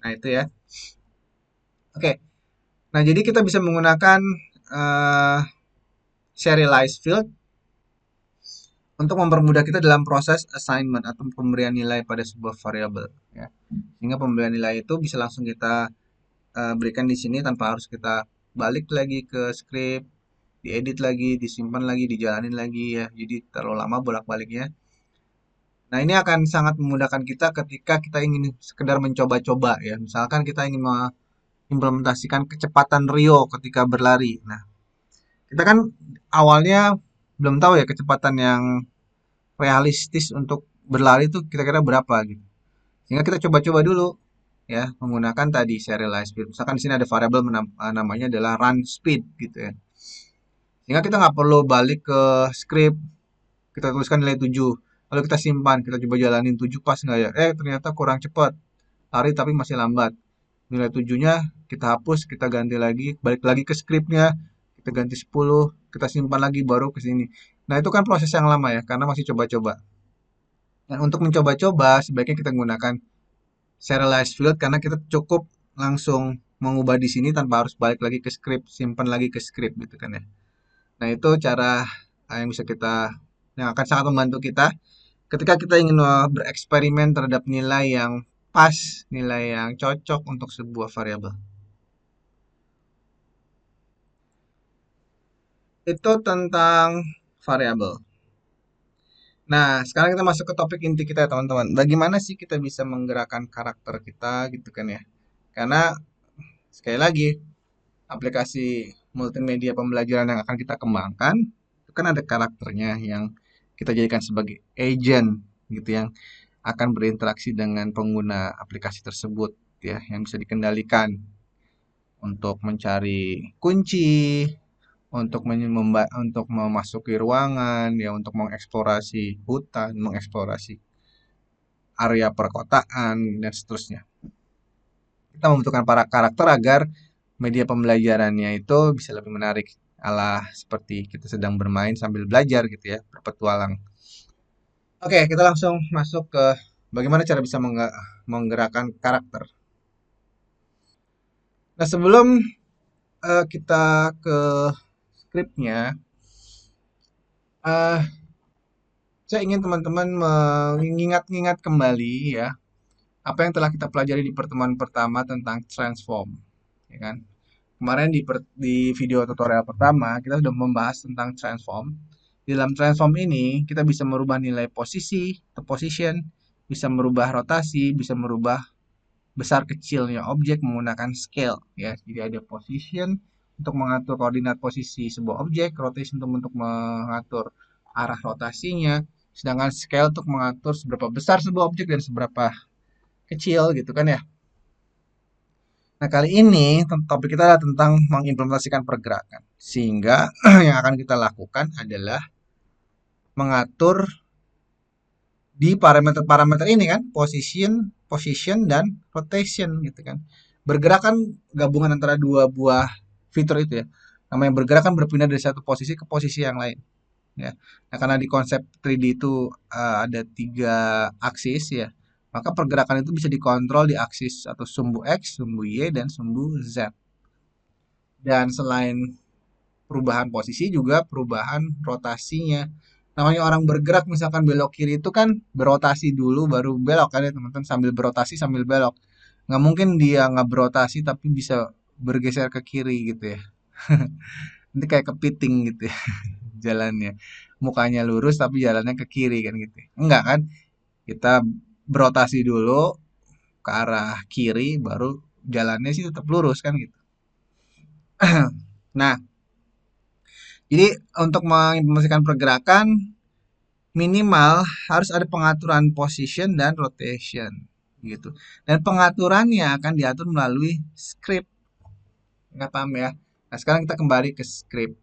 Nah, itu ya. Oke. Nah, jadi kita bisa menggunakan uh, serialize field untuk mempermudah kita dalam proses assignment atau pemberian nilai pada sebuah variabel ya. Sehingga pemberian nilai itu bisa langsung kita berikan di sini tanpa harus kita balik lagi ke script, diedit lagi, disimpan lagi, dijalanin lagi ya. Jadi terlalu lama bolak-baliknya. Nah, ini akan sangat memudahkan kita ketika kita ingin sekedar mencoba-coba ya. Misalkan kita ingin mengimplementasikan kecepatan Rio ketika berlari. Nah, kita kan awalnya belum tahu ya kecepatan yang realistis untuk berlari itu kira-kira berapa gitu. Sehingga kita coba-coba dulu ya menggunakan tadi serialized speed. Misalkan di sini ada variabel namanya adalah run speed gitu ya. Sehingga kita nggak perlu balik ke script, kita tuliskan nilai 7, lalu kita simpan, kita coba jalanin 7 pas nggak ya? Ternyata kurang cepat, lari tapi masih lambat. Nilai 7-nya kita hapus, kita ganti lagi, balik lagi ke scriptnya, kita ganti 10, kita simpan lagi baru ke sini. Nah, itu kan proses yang lama ya, karena masih coba-coba. Dan untuk mencoba-coba, sebaiknya kita menggunakan serialized field karena kita cukup langsung mengubah di sini tanpa harus balik lagi ke script, simpan lagi ke script gitu kan ya. Nah, itu cara yang bisa kita yang akan sangat membantu kita ketika kita ingin bereksperimen terhadap nilai yang pas, nilai yang cocok untuk sebuah variabel. Itu tentang variabel. Nah, sekarang kita masuk ke topik inti kita ya teman-teman. Bagaimana sih kita bisa menggerakkan karakter kita gitu kan ya? Karena sekali lagi, aplikasi multimedia pembelajaran yang akan kita kembangkan itu kan ada karakternya yang kita jadikan sebagai agent gitu yang akan berinteraksi dengan pengguna aplikasi tersebut ya, yang bisa dikendalikan untuk mencari kunci, untuk memasuki ruangan ya, untuk mengeksplorasi hutan, mengeksplorasi area perkotaan dan seterusnya. Kita membutuhkan para karakter agar media pembelajarannya itu bisa lebih menarik, ala seperti kita sedang bermain sambil belajar gitu ya, berpetualang. Oke, kita langsung masuk ke bagaimana cara bisa menggerakkan karakter. Nah, sebelum kita ke skripnya, eh, saya ingin teman-teman mengingat-ingat kembali ya apa yang telah kita pelajari di pertemuan pertama tentang transform, ya kan? Kemarin di video tutorial pertama kita sudah membahas tentang transform. Di dalam transform ini kita bisa merubah nilai posisi atau position, bisa merubah rotasi, bisa merubah besar kecilnya objek menggunakan scale ya. Jadi ada position untuk mengatur koordinat posisi sebuah objek, rotation untuk mengatur arah rotasinya, sedangkan scale untuk mengatur seberapa besar sebuah objek dan seberapa kecil gitu kan ya. Nah, kali ini topik kita adalah tentang mengimplementasikan pergerakan. Sehingga yang akan kita lakukan adalah mengatur di parameter-parameter ini kan, position dan rotation gitu kan. Bergerak kan gabungan antara dua buah fitur itu ya. Namanya bergerak kan berpindah dari satu posisi ke posisi yang lain ya. Nah, karena di konsep 3D itu ada tiga aksis ya, maka pergerakan itu bisa dikontrol di aksis atau sumbu X, sumbu Y, dan sumbu Z. Dan selain perubahan posisi juga perubahan rotasinya. Namanya orang bergerak misalkan belok kiri itu kan berotasi dulu baru belok kan ya teman-teman, sambil berotasi sambil belok. Nggak mungkin dia nggak berotasi tapi bisa bergeser ke kiri gitu ya. Nanti kayak kepiting gitu ya jalannya. Mukanya lurus tapi jalannya ke kiri kan gitu. Enggak kan? Kita berotasi dulu ke arah kiri baru jalannya sih tetap lurus kan gitu. Nah, jadi untuk mengimplementasikan pergerakan minimal harus ada pengaturan position dan rotation gitu. Dan pengaturannya akan diatur melalui script. Nggak paham ya? Nah, sekarang kita kembali ke script.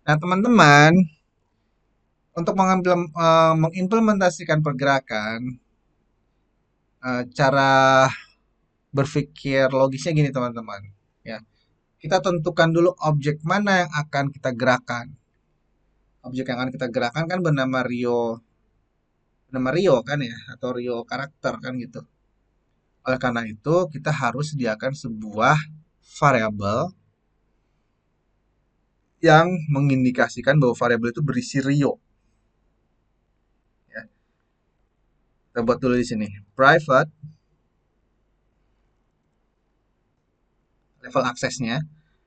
Nah, teman-teman, untuk mengimplementasikan pergerakan, cara berpikir logisnya gini teman-teman. Ya, kita tentukan dulu objek mana yang akan kita gerakan. Objek yang akan kita gerakan kan bernama Rio kan ya, atau Rio karakter kan gitu. Oleh karena itu, kita harus sediakan sebuah variabel yang mengindikasikan bahwa variabel itu berisi Rio. Ya, kita buat dulu di sini. Private level aksesnya.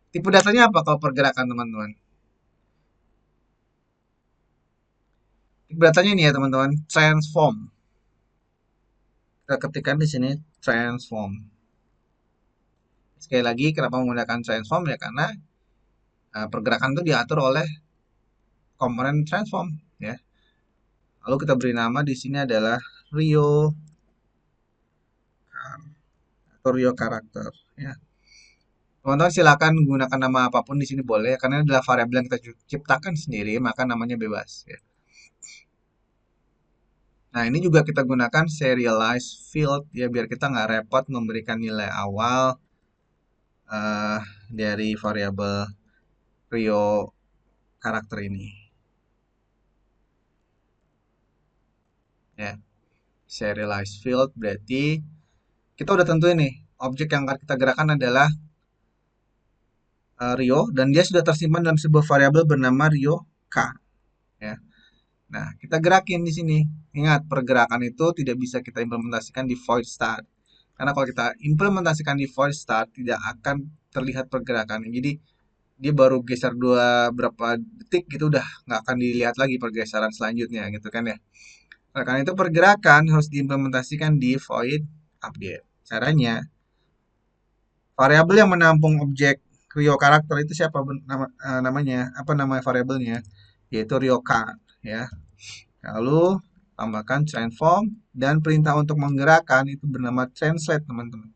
Tipe datanya apa kalau pergerakan teman-teman? Tipe datanya ini ya teman-teman, transform. Kita ketikkan di sini transform. Sekali lagi, kenapa menggunakan transform ya? Karena pergerakan itu diatur oleh komponen transform ya. Lalu kita beri nama di sini adalah Rio atau Rio karakter ya. Teman-teman silakan gunakan nama apapun di sini boleh karena ini adalah variabel yang kita ciptakan sendiri, maka namanya bebas ya. Nah, ini juga kita gunakan serialized field ya biar kita nggak repot memberikan nilai awal uh, dari variabel Rio karakter ini. Ya. Serialized field berarti kita udah tentuin nih, objek yang akan kita gerakan adalah Rio dan dia sudah tersimpan dalam sebuah variabel bernama Rio K ya. Nah, kita gerakin di sini. Ingat, pergerakan itu tidak bisa kita implementasikan di void start. Karena kalau kita implementasikan di void start tidak akan terlihat pergerakan. Jadi dia baru geser berapa detik gitu udah nggak akan dilihat lagi pergeseran selanjutnya gitu kan ya. Nah, karena itu pergerakan harus diimplementasikan di void update. Caranya, variabel yang menampung objek Rio karakter itu siapa namanya? Apa nama variabelnya? Yaitu Rio K ya. Lalu tambahkan transform dan perintah untuk menggerakkan itu bernama translate teman-teman.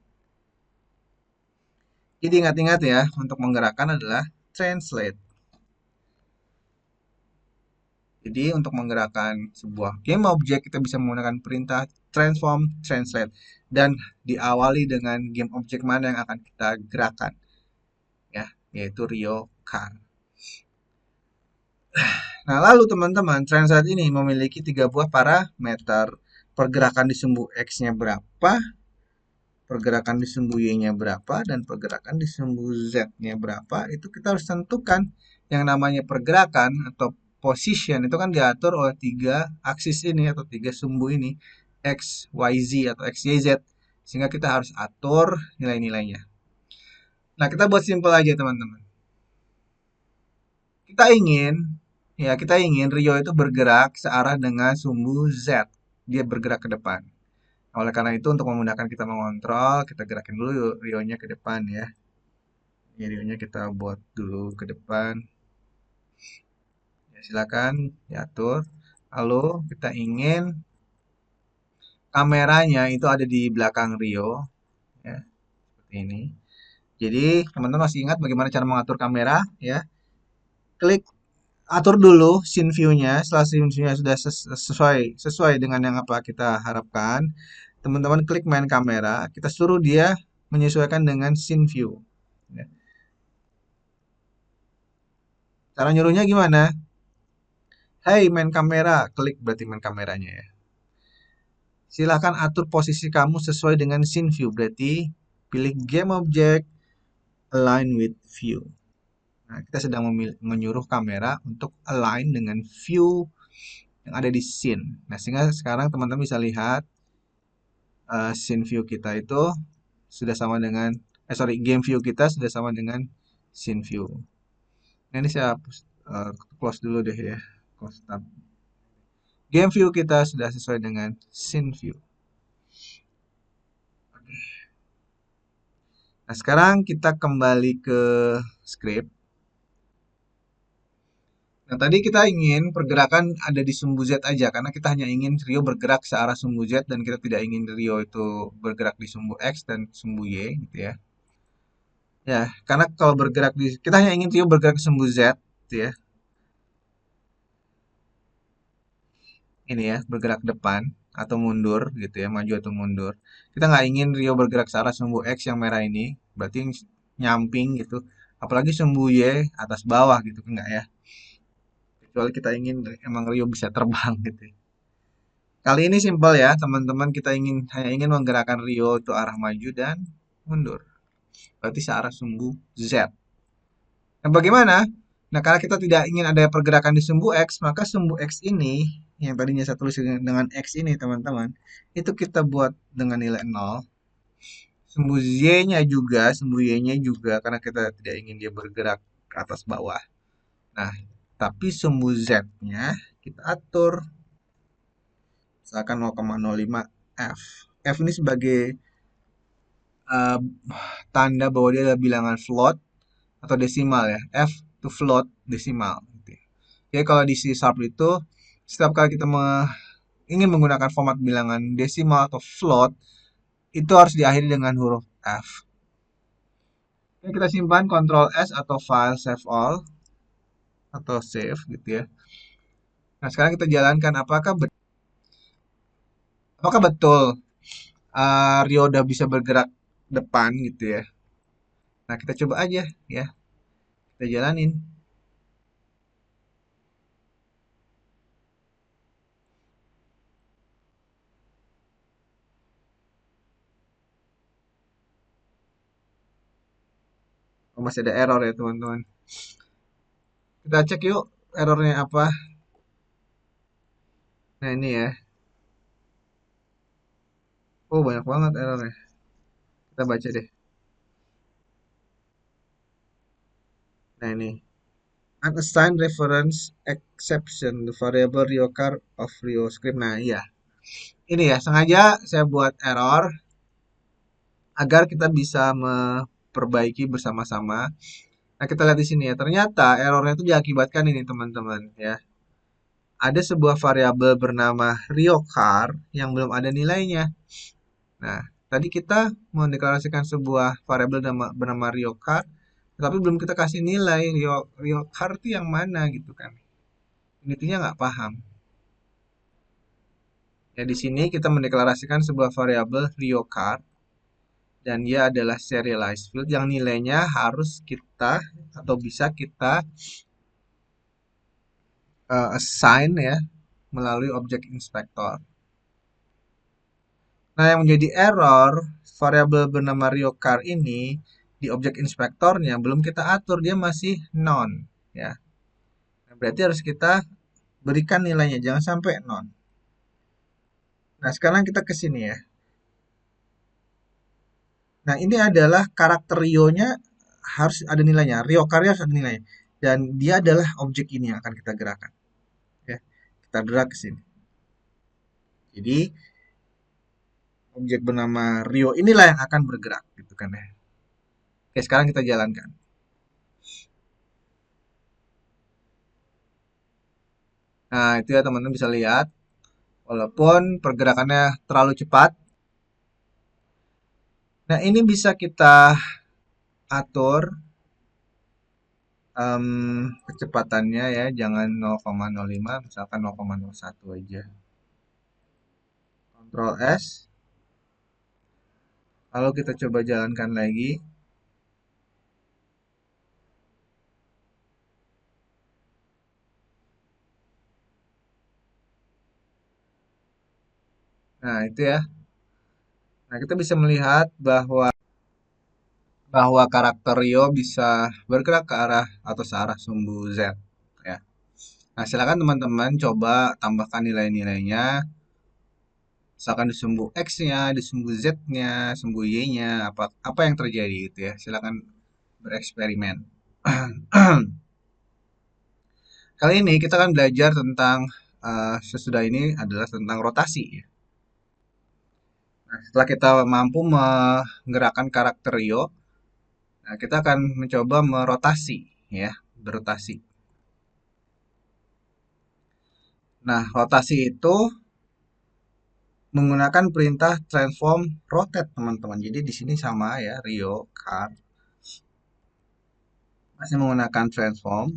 Jadi ingat-ingat ya, untuk menggerakkan adalah translate. Jadi untuk menggerakkan sebuah game object kita bisa menggunakan perintah transform translate dan diawali dengan game object mana yang akan kita gerakan ya, yaitu Rio Car. Nah, lalu teman-teman, translate ini memiliki 3 buah parameter. Pergerakan di sumbu X-nya berapa, pergerakan di sumbu Y-nya berapa, dan pergerakan di sumbu Z-nya berapa. Itu kita harus tentukan yang namanya pergerakan atau position itu kan diatur oleh 3 aksis ini atau 3 sumbu ini, X, Y, Z atau X, Y, Z. Sehingga kita harus atur nilai-nilainya. Nah, kita buat simpel aja teman-teman. Kita ingin Rio itu bergerak searah dengan sumbu Z. Dia bergerak ke depan. Oleh karena itu untuk memudahkan kita mengontrol, kita gerakin dulu Rio-nya ke depan ya. Ini Rio-nya kita buat dulu ke depan. Ya, silakan diatur. Lalu kita ingin kameranya itu ada di belakang Rio ya, seperti ini. Jadi teman-teman masih ingat bagaimana cara mengatur kamera ya? Klik atur dulu scene view-nya. Setelah scene view-nya sudah sesuai dengan yang apa kita harapkan, teman-teman klik main kamera, kita suruh dia menyesuaikan dengan scene view. Ya. Cara nyuruhnya gimana? Hey main kamera, klik berarti main kameranya ya. Silahkan atur posisi kamu sesuai dengan scene view, berarti pilih game object, align with view. Nah, kita sedang menyuruh kamera untuk align dengan view yang ada di scene. Nah, sehingga sekarang teman-teman bisa lihat scene view kita itu sudah sama dengan game view kita sudah sama dengan scene view. Nah, ini saya close dulu deh ya. Close tab. Game view kita sudah sesuai dengan scene view. Nah, sekarang kita kembali ke script. Nah, tadi kita ingin pergerakan ada di sumbu Z aja, karena kita hanya ingin Rio bergerak searah sumbu Z dan kita tidak ingin Rio itu bergerak di sumbu X dan sumbu Y, gitu ya. Ya, karena kalau kita hanya ingin Rio bergerak ke sumbu Z, gitu ya. Ini ya, bergerak depan atau mundur, gitu ya, maju atau mundur. Kita nggak ingin Rio bergerak searah sumbu X yang merah ini, berarti nyamping gitu. Apalagi sumbu Y atas bawah gitu, enggak ya. Kecuali kita ingin emang Rio bisa terbang gitu ya. Kali ini simpel ya, teman-teman. Kita hanya ingin menggerakkan Rio itu arah maju dan mundur. Berarti searah sumbu Z. Nah, bagaimana? Nah, karena kita tidak ingin ada pergerakan di sumbu X, maka sumbu X ini, yang tadinya saya tulis dengan X ini, teman-teman, itu kita buat dengan nilai 0. Sumbu Y-nya juga, karena kita tidak ingin dia bergerak ke atas bawah. Nah, tapi sumbu Z-nya kita atur misalkan 0,05 F. F ini sebagai uh, tanda bahwa dia adalah bilangan float atau desimal ya. F itu float desimal. Gitu ya. Jadi kalau di C Sharp itu setiap kali kita ingin menggunakan format bilangan desimal atau float itu harus diakhiri dengan huruf F. Oke, kita simpan Ctrl S atau file save all atau save gitu ya. Nah sekarang kita jalankan apakah betul Rio udah bisa bergerak depan gitu ya. Nah kita coba aja ya, kita jalanin. Oh, masih ada error ya teman-teman. Kita cek yuk errornya apa. Nah ini ya. Oh banyak banget errornya. Kita baca deh. Nah ini. Unassigned reference exception the variable reoccur of Rio script. Nah iya. Ini ya sengaja saya buat error agar kita bisa memperbaiki bersama-sama. Nah kita lihat di sini ya. Ternyata errornya itu diakibatkan ini teman-teman ya. Ada sebuah variabel bernama reoccur yang belum ada nilainya. Nah, tadi kita mendeklarasikan sebuah variabel bernama reoccur, tapi belum kita kasih nilai reoccur itu yang mana gitu kan. Intinya nggak paham. Ya, di sini kita mendeklarasikan sebuah variabel reoccur dan dia adalah serialized field yang nilainya harus kita atau bisa kita assign ya melalui objek inspector. Nah, yang menjadi error variabel bernama reoccur ini di objek inspektornya belum kita atur, dia masih non ya. Nah, berarti harus kita berikan nilainya, jangan sampai non. Nah, sekarang kita ke sini ya. Nah, ini adalah karakter Rio-nya harus ada nilainya. Rio karya harus ada nilainya. Dan dia adalah objek ini yang akan kita gerakkan. Ya, kita drag ke sini. Jadi, objek bernama Rio inilah yang akan bergerak gitu kan ya. Oke, sekarang kita jalankan. Nah, itu ya teman-teman bisa lihat. Walaupun pergerakannya terlalu cepat. Nah, ini bisa kita atur kecepatannya ya, jangan 0,05, misalkan 0,01 aja. Ctrl S, lalu kita coba jalankan lagi. Nah, itu ya. Nah, kita bisa melihat bahwa karakter Rio bisa bergerak ke arah atau searah sumbu Z ya. Nah, silakan teman-teman coba tambahkan nilai-nilainya. Misalkan di sumbu X-nya, di sumbu Z-nya, sumbu Y-nya, apa apa yang terjadi gitu ya. Silakan bereksperimen. Kali ini kita akan belajar tentang sesudah ini adalah tentang rotasi ya. Nah, setelah kita mampu menggerakkan karakter Rio, nah kita akan mencoba merotasi ya, berotasi. Nah, rotasi itu menggunakan perintah transform rotate, teman-teman. Jadi di sini sama ya, Rio car masih menggunakan transform.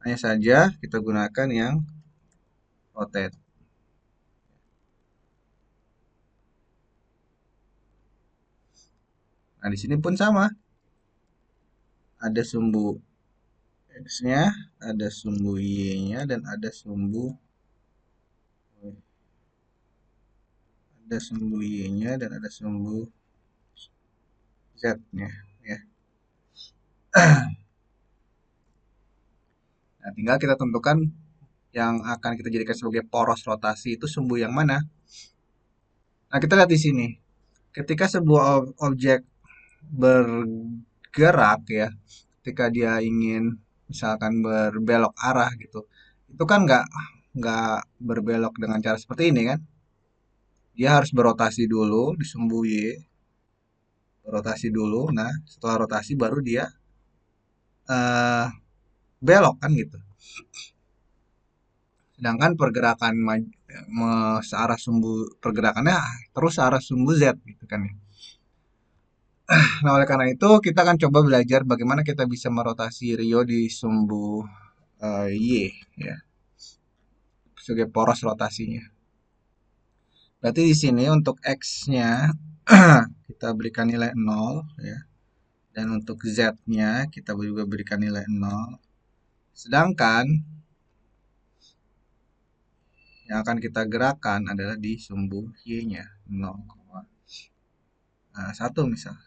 Hanya saja kita gunakan yang rotate. Nah, di sini pun sama. Ada sumbu X-nya, ada sumbu Y-nya, dan ada sumbu Y-nya dan ada sumbu Z-nya ya. Nah, tinggal kita tentukan yang akan kita jadikan sebagai poros rotasi itu sumbu yang mana. Nah, kita lihat di sini. Ketika sebuah objek bergerak ya, ketika dia ingin misalkan berbelok arah gitu, itu kan nggak berbelok dengan cara seperti ini kan. Dia harus berotasi dulu di sumbu Y, berotasi dulu. Nah, setelah rotasi baru dia eh, belok kan gitu. Sedangkan pergerakan searah sumbu pergerakannya terus searah sumbu Z gitu kan ya. Nah, oleh karena itu kita akan coba belajar bagaimana kita bisa merotasi Rio di sumbu Y ya, sebagai poros rotasinya. Berarti di sini untuk X-nya kita berikan nilai 0 ya. Dan untuk Z-nya kita juga berikan nilai 0. Sedangkan yang akan kita gerakkan adalah di sumbu Y-nya 0, Nah, 1 misal.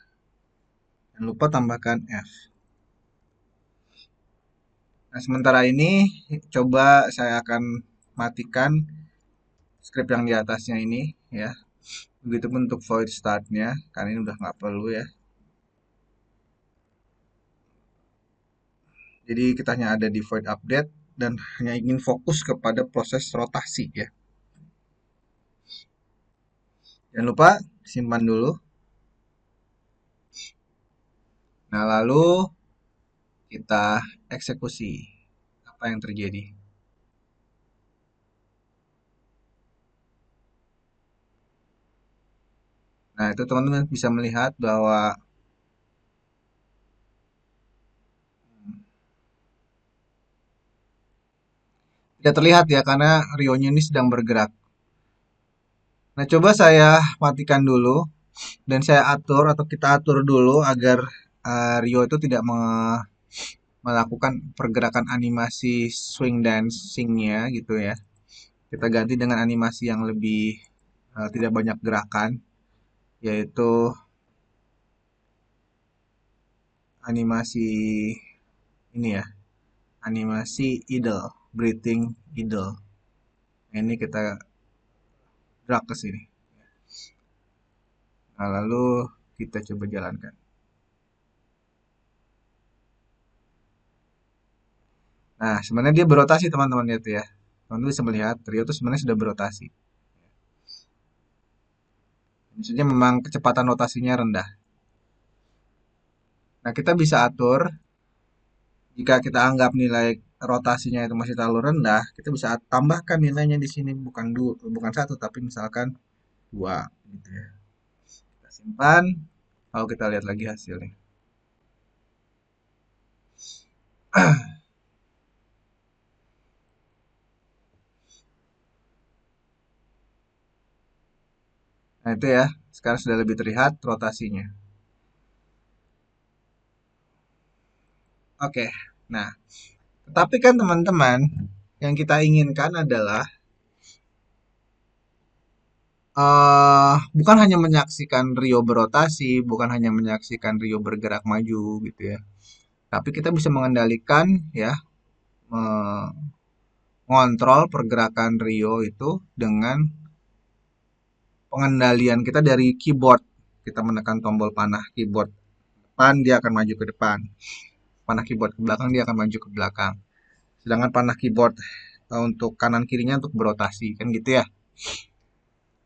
Jangan lupa tambahkan F. Nah, sementara ini coba saya akan matikan script yang di atasnya ini ya. Begitupun untuk void startnya, karena ini udah nggak perlu ya. Jadi kita hanya ada di void update dan hanya ingin fokus kepada proses rotasi ya. Jangan lupa simpan dulu. Nah, lalu kita eksekusi. Apa yang terjadi? Nah, itu teman-teman bisa melihat bahwa tidak terlihat ya karena Rio-nya ini sedang bergerak. Nah, coba saya matikan dulu dan saya atur atau kita atur dulu agar Rio itu tidak melakukan pergerakan animasi swing dancing-nya gitu ya. Kita ganti dengan animasi yang lebih tidak banyak gerakan, yaitu animasi ini ya, animasi idle, breathing idle. Nah, ini kita drag ke sini. Nah, lalu kita coba jalankan. Nah, sebenarnya dia berotasi teman-teman lihat ya. Teman-teman bisa melihat Rio itu sebenarnya sudah berotasi. Maksudnya memang kecepatan rotasinya rendah. Nah, kita bisa atur jika kita anggap nilai rotasinya itu masih terlalu rendah, kita bisa tambahkan nilainya di sini bukan satu tapi misalkan 2 gitu ya. Kita simpan, lalu kita lihat lagi hasilnya. Nah, itu ya. Sekarang sudah lebih terlihat rotasinya. Oke. Nah, tetapi kan teman-teman, yang kita inginkan adalah bukan hanya menyaksikan Rio berotasi, bukan hanya menyaksikan Rio bergerak maju gitu ya. Tapi kita bisa mengendalikan ya, mengontrol pergerakan Rio itu dengan pengendalian kita dari keyboard. Kita menekan tombol panah keyboard depan, dia akan maju ke depan. Panah keyboard ke belakang, dia akan maju ke belakang. Sedangkan panah keyboard untuk kanan kirinya untuk berotasi, kan gitu ya.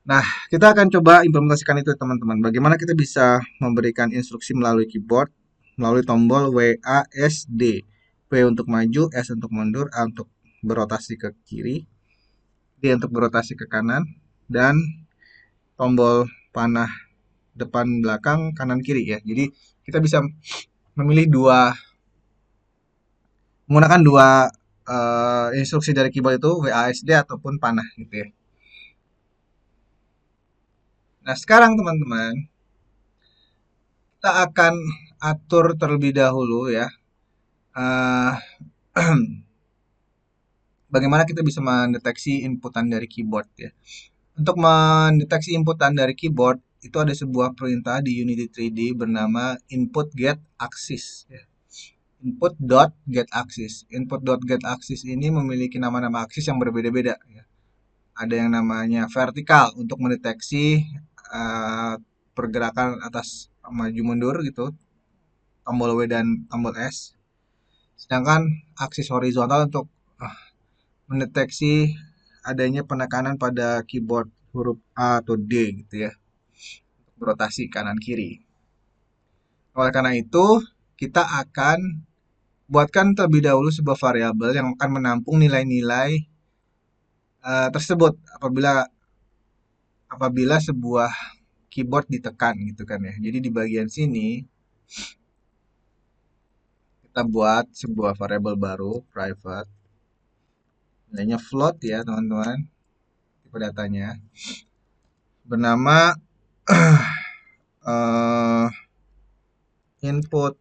Nah, kita akan coba implementasikan itu teman-teman. Bagaimana kita bisa memberikan instruksi melalui keyboard, melalui tombol W, A, S, D. W untuk maju, S untuk mundur, A untuk berotasi ke kiri, D untuk berotasi ke kanan, dan tombol panah depan belakang kanan kiri ya. Jadi kita bisa memilih menggunakan dua instruksi dari keyboard itu WASD ataupun panah gitu ya. Nah, sekarang teman-teman, kita akan atur terlebih dahulu ya. eh, Bagaimana kita bisa mendeteksi inputan dari keyboard ya. Untuk mendeteksi inputan dari keyboard itu ada sebuah perintah di Unity 3D bernama input get axis ya. Input.getAxis ini memiliki nama-nama aksis yang berbeda-beda ya. Ada yang namanya vertikal untuk mendeteksi pergerakan atas maju mundur gitu, tombol W dan tombol S. Sedangkan aksis horizontal untuk mendeteksi adanya penekanan pada keyboard huruf A atau D gitu ya, berotasi kanan kiri. Oleh karena itu, kita akan buatkan terlebih dahulu sebuah variabel yang akan menampung nilai-nilai tersebut apabila sebuah keyboard ditekan gitu kan ya. Jadi di bagian sini kita buat sebuah variabel baru private, nilainya float ya teman-teman, tipe datanya bernama uh, input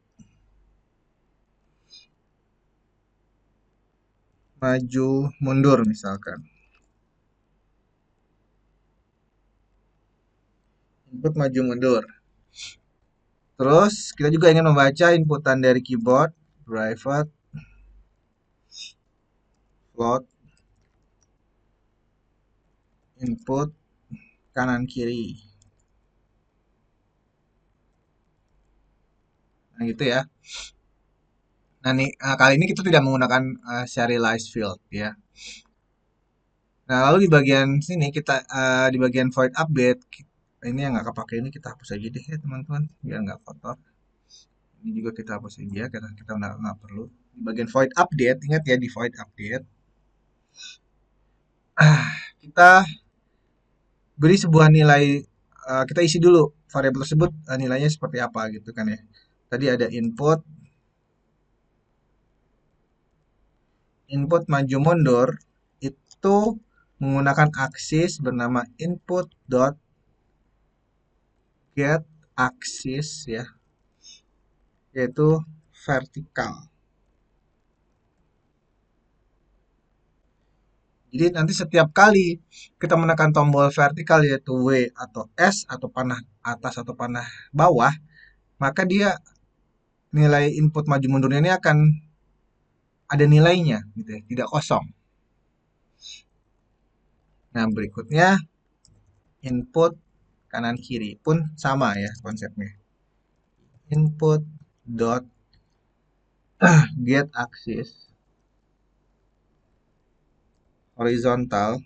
maju mundur misalkan. Input maju mundur. Terus kita juga ingin membaca inputan dari keyboard, private float input kanan kiri. Nah, gitu ya. Nah, nih kali ini kita tidak menggunakan serialized field ya. Nah, lalu di bagian sini kita di bagian void update ini yang nggak kepake ini kita hapus aja deh ya teman-teman biar nggak kotor. Ini juga kita hapus aja karena kita nggak perlu. Di bagian void update ingat ya di void update kita beri sebuah nilai kita isi dulu variabel tersebut nilainya seperti apa gitu kan ya. Tadi ada input maju mundur itu menggunakan aksis bernama input dot get axis ya, yaitu vertikal. Jadi nanti setiap kali kita menekan tombol vertikal yaitu W atau S atau panah atas atau panah bawah, maka dia nilai input maju mundurnya ini akan ada nilainya gitu ya, tidak kosong. Nah, berikutnya input kanan kiri pun sama ya konsepnya. Input dot get axis horizontal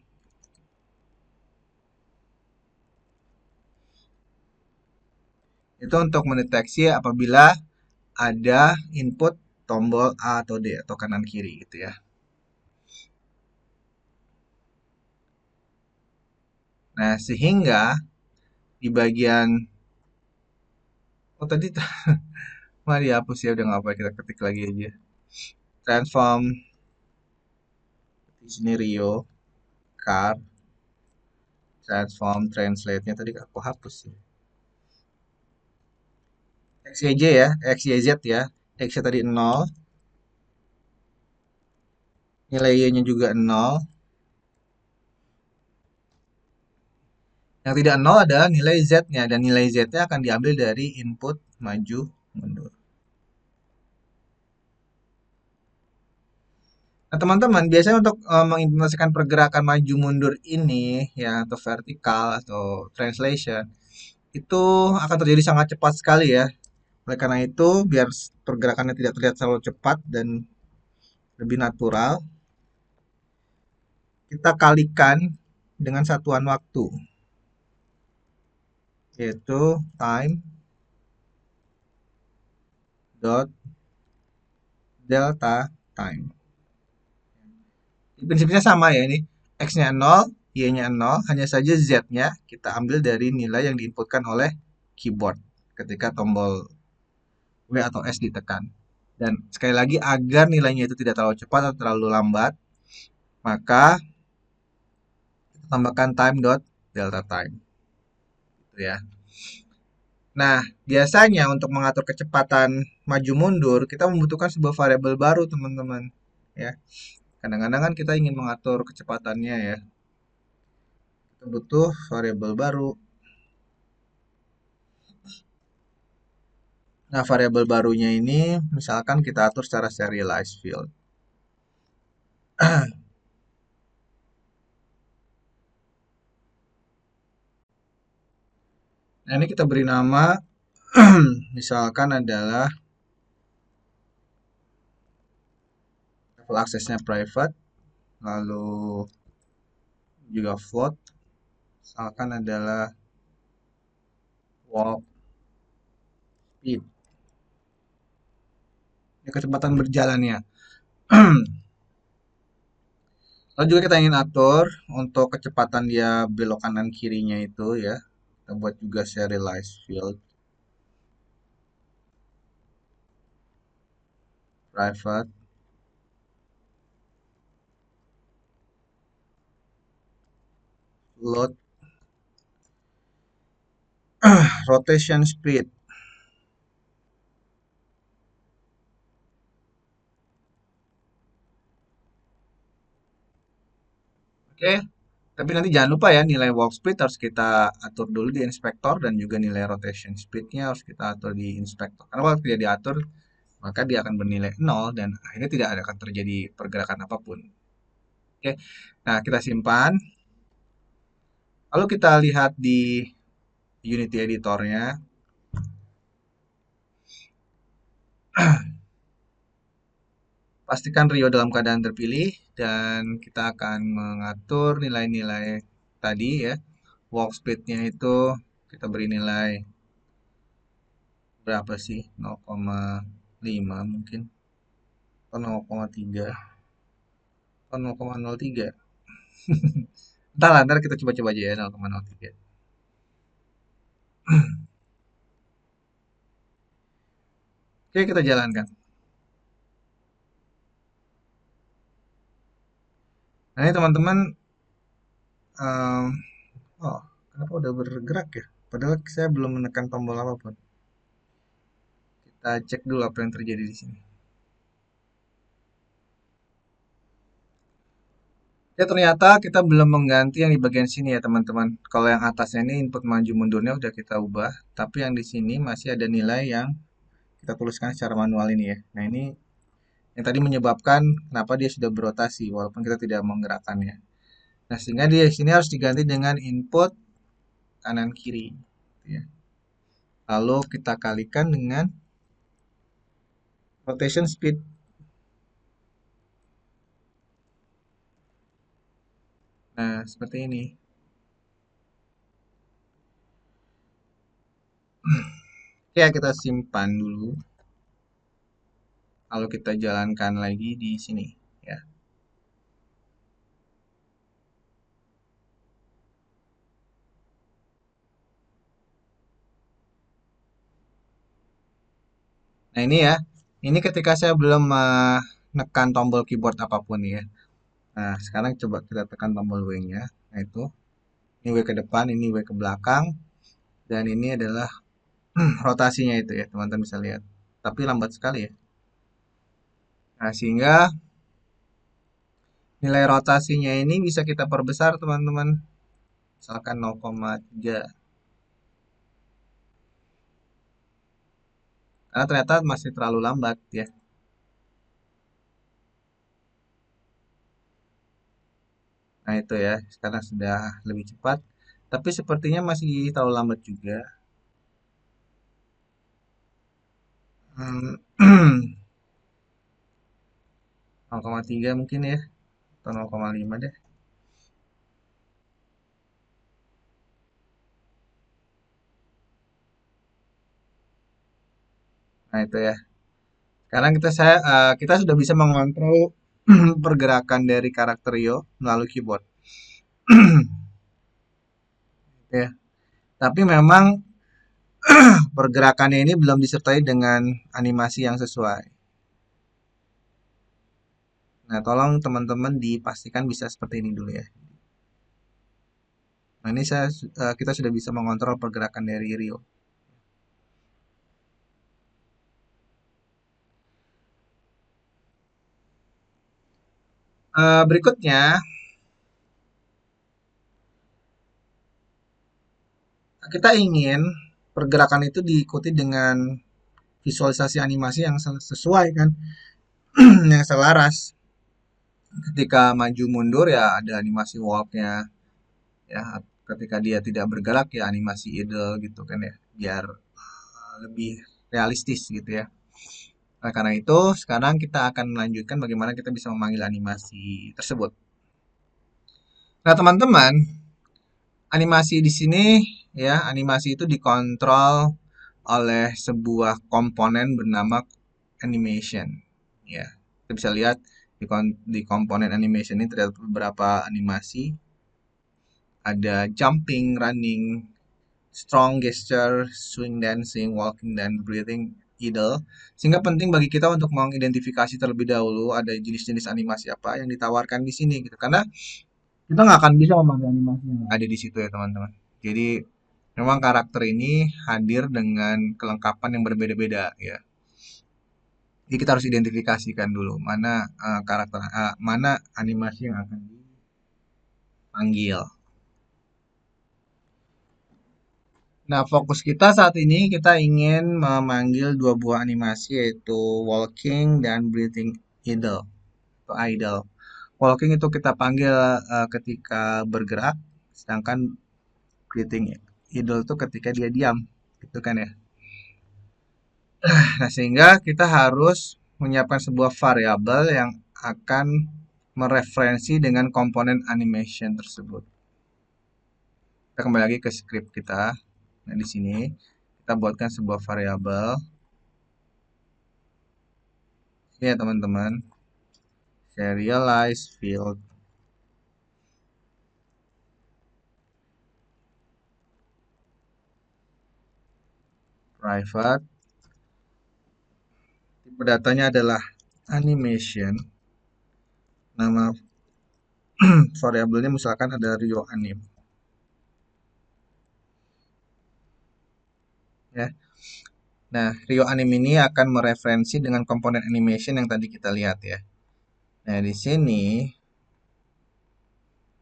itu untuk mendeteksi apabila ada input tombol A atau D atau kanan kiri gitu ya. Nah, sehingga di bagian oh tadi mah dihapus ya udah nggak apa kita ketik lagi aja. Transform di sini Rio car transform translate-nya tadi aku hapus ya. XYZ ya, XYZ ya. X tadi 0, nilai Y-nya juga 0. Yang tidak 0 adalah nilai Z-nya dan nilai Z-nya akan diambil dari input maju mundur. Nah, teman-teman, biasanya untuk mengimplementasikan pergerakan maju mundur ini ya atau vertikal atau translation itu akan terjadi sangat cepat sekali ya. Oleh karena itu, biar pergerakannya tidak terlihat terlalu cepat dan lebih natural, kita kalikan dengan satuan waktu, yaitu time dot delta time. Prinsipnya sama ya ini. X-nya 0, Y-nya 0, hanya saja Z-nya kita ambil dari nilai yang diinputkan oleh keyboard ketika tombol W atau S ditekan. Dan sekali lagi agar nilainya itu tidak terlalu cepat atau terlalu lambat, maka kita tambahkan time dot delta time. Gitu ya. Nah, biasanya untuk mengatur kecepatan maju mundur, kita membutuhkan sebuah variabel baru, teman-teman. Ya, kadang-kadang kan kita ingin mengatur kecepatannya ya. Kita butuh variabel baru. Nah, variabel barunya ini misalkan kita atur secara serialized field. Nah, ini kita beri nama misalkan adalah level aksesnya private, lalu juga float, misalkan adalah walk speed. Ini kecepatan berjalannya. Lalu juga kita ingin atur untuk kecepatan dia belok kanan kirinya itu ya. Kita buat juga serialized field private load rotation speed. Oke. Tapi nanti jangan lupa ya, nilai walk speed harus kita atur dulu di inspektor dan juga nilai rotation speednya harus kita atur di inspektor. Karena kalau tidak diatur, maka dia akan bernilai nol dan akhirnya tidak akan terjadi pergerakan apapun. Oke, nah kita simpan. Lalu kita lihat di Unity editornya. Pastikan Rio dalam keadaan terpilih dan kita akan mengatur nilai-nilai tadi ya. Walk speednya itu kita beri nilai berapa sih? 0,5 mungkin atau 0,3 atau 0,03. Ntar kita coba-coba aja ya 0,03. Oke, kita jalankan. Nah, ini teman-teman, em, oh, kenapa udah bergerak ya? Padahal saya belum menekan tombol apapun. Kita cek dulu apa yang terjadi di sini. Ya, ternyata kita belum mengganti yang di bagian sini ya, teman-teman. Kalau yang atasnya ini input maju mundurnya udah kita ubah, tapi yang di sini masih ada nilai yang kita tuliskan secara manual ini ya. Nah, ini yang tadi menyebabkan kenapa dia sudah berotasi walaupun kita tidak menggerakkannya. Nah, sehingga dia sini harus diganti dengan input kanan kiri, ya. Lalu kita kalikan dengan rotation speed. Nah, seperti ini. Ya, kita simpan dulu. Lalu kita jalankan lagi di sini, ya. Nah, ini ya. Ini ketika saya belum menekan tombol keyboard apapun ya. Nah, sekarang coba kita tekan tombol W-nya. Nah, itu. Ini W ke depan, ini W ke belakang. Dan ini adalah rotasinya itu ya, teman-teman bisa lihat. Tapi lambat sekali ya. Nah, sehingga nilai rotasinya ini bisa kita perbesar, teman-teman. Misalkan 0,3. Karena ternyata masih terlalu lambat ya. Nah, itu ya. Sekarang sudah lebih cepat. Tapi sepertinya masih terlalu lambat juga. Hmm, 0,3 mungkin ya. Atau 0,5 deh. Nah, itu ya. Sekarang kita sudah bisa mengontrol pergerakan dari karakter Rio melalui keyboard. Ya. Tapi memang pergerakannya ini belum disertai dengan animasi yang sesuai. Nah, tolong teman-teman dipastikan bisa seperti ini dulu ya. Nah, ini kita sudah bisa mengontrol pergerakan dari Rio. Berikutnya, kita ingin pergerakan itu diikuti dengan visualisasi animasi yang sesuai kan, yang selaras. Ketika maju mundur ya ada animasi walknya, ya. Ketika dia tidak bergerak ya animasi idle gitu kan ya, biar lebih realistis gitu ya. Nah, karena itu sekarang kita akan melanjutkan bagaimana kita bisa memanggil animasi tersebut. Nah, teman-teman, animasi di sini ya, animasi itu dikontrol oleh sebuah komponen bernama animation. Ya, kita bisa lihat di komponen animation ini terdapat beberapa animasi. Ada jumping, running, strong gesture, swing dancing, walking dan breathing idle. Sehingga penting bagi kita untuk mengidentifikasi terlebih dahulu ada jenis-jenis animasi apa yang ditawarkan di sini gitu. Karena kita nggak akan bisa memanggil animasi yang ada di situ ya teman-teman. Jadi memang karakter ini hadir dengan kelengkapan yang berbeda-beda ya. Jadi kita harus identifikasikan dulu mana karakter mana animasi yang akan dipakai panggil. Nah, fokus kita saat ini kita ingin memanggil dua buah animasi yaitu walking dan breathing idle atau idle. Walking itu kita panggil ketika bergerak, sedangkan breathing idle itu ketika dia diam, gitu kan ya. Nah, sehingga kita harus menyiapkan sebuah variabel yang akan mereferensi dengan komponen animation tersebut. Kita kembali lagi ke script kita. Nah, di sini kita buatkan sebuah variabel. Ini ya teman-teman, serialize field private. Tipe datanya adalah animation. Nama variabelnya misalkan ada Rio Anim. Ya. Nah, Rio Anim ini akan mereferensi dengan komponen animation yang tadi kita lihat ya. Nah, di sini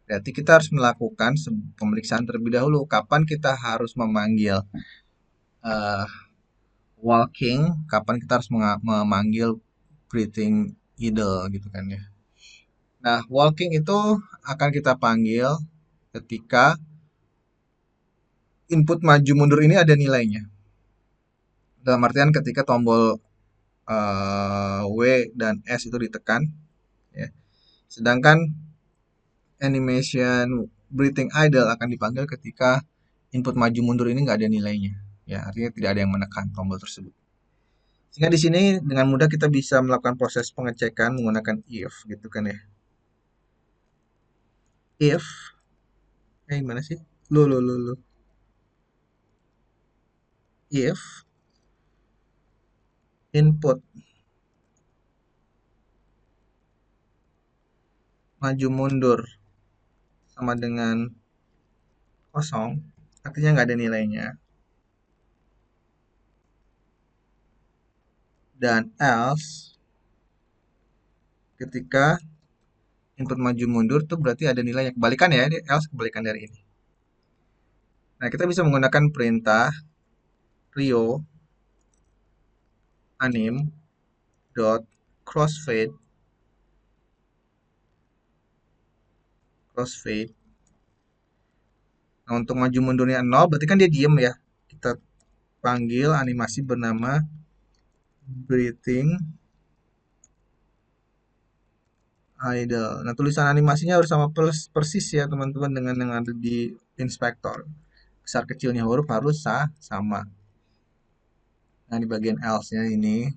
berarti kita harus melakukan pemeriksaan terlebih dahulu. Kapan kita harus memanggil uh, walking, kapan kita harus memanggil breathing idle gitu kan ya. Nah, walking itu akan kita panggil ketika input maju mundur ini ada nilainya. Dalam artian ketika tombol W dan S itu ditekan, ya. Sedangkan animation breathing idle akan dipanggil ketika input maju mundur ini nggak ada nilainya. Ya, artinya tidak ada yang menekan tombol tersebut. Sehingga di sini dengan mudah kita bisa melakukan proses pengecekan menggunakan if gitu kan ya. If, gimana sih? Lo. If input maju mundur sama dengan kosong, artinya nggak ada nilainya. Dan else, ketika input maju mundur tuh berarti ada nilainya. Kebalikan ya, ini else kebalikan dari ini. Nah, kita bisa menggunakan perintah Rio anim dot crossfade crossfade. Nah, untuk maju mundurnya 0 berarti kan dia diem ya. Kita panggil animasi bernama breathing idle. Nah, tulisan animasinya harus sama persis ya teman-teman dengan yang ada di inspektor. Besar kecilnya huruf harus sama. Nah, di bagian else-nya ini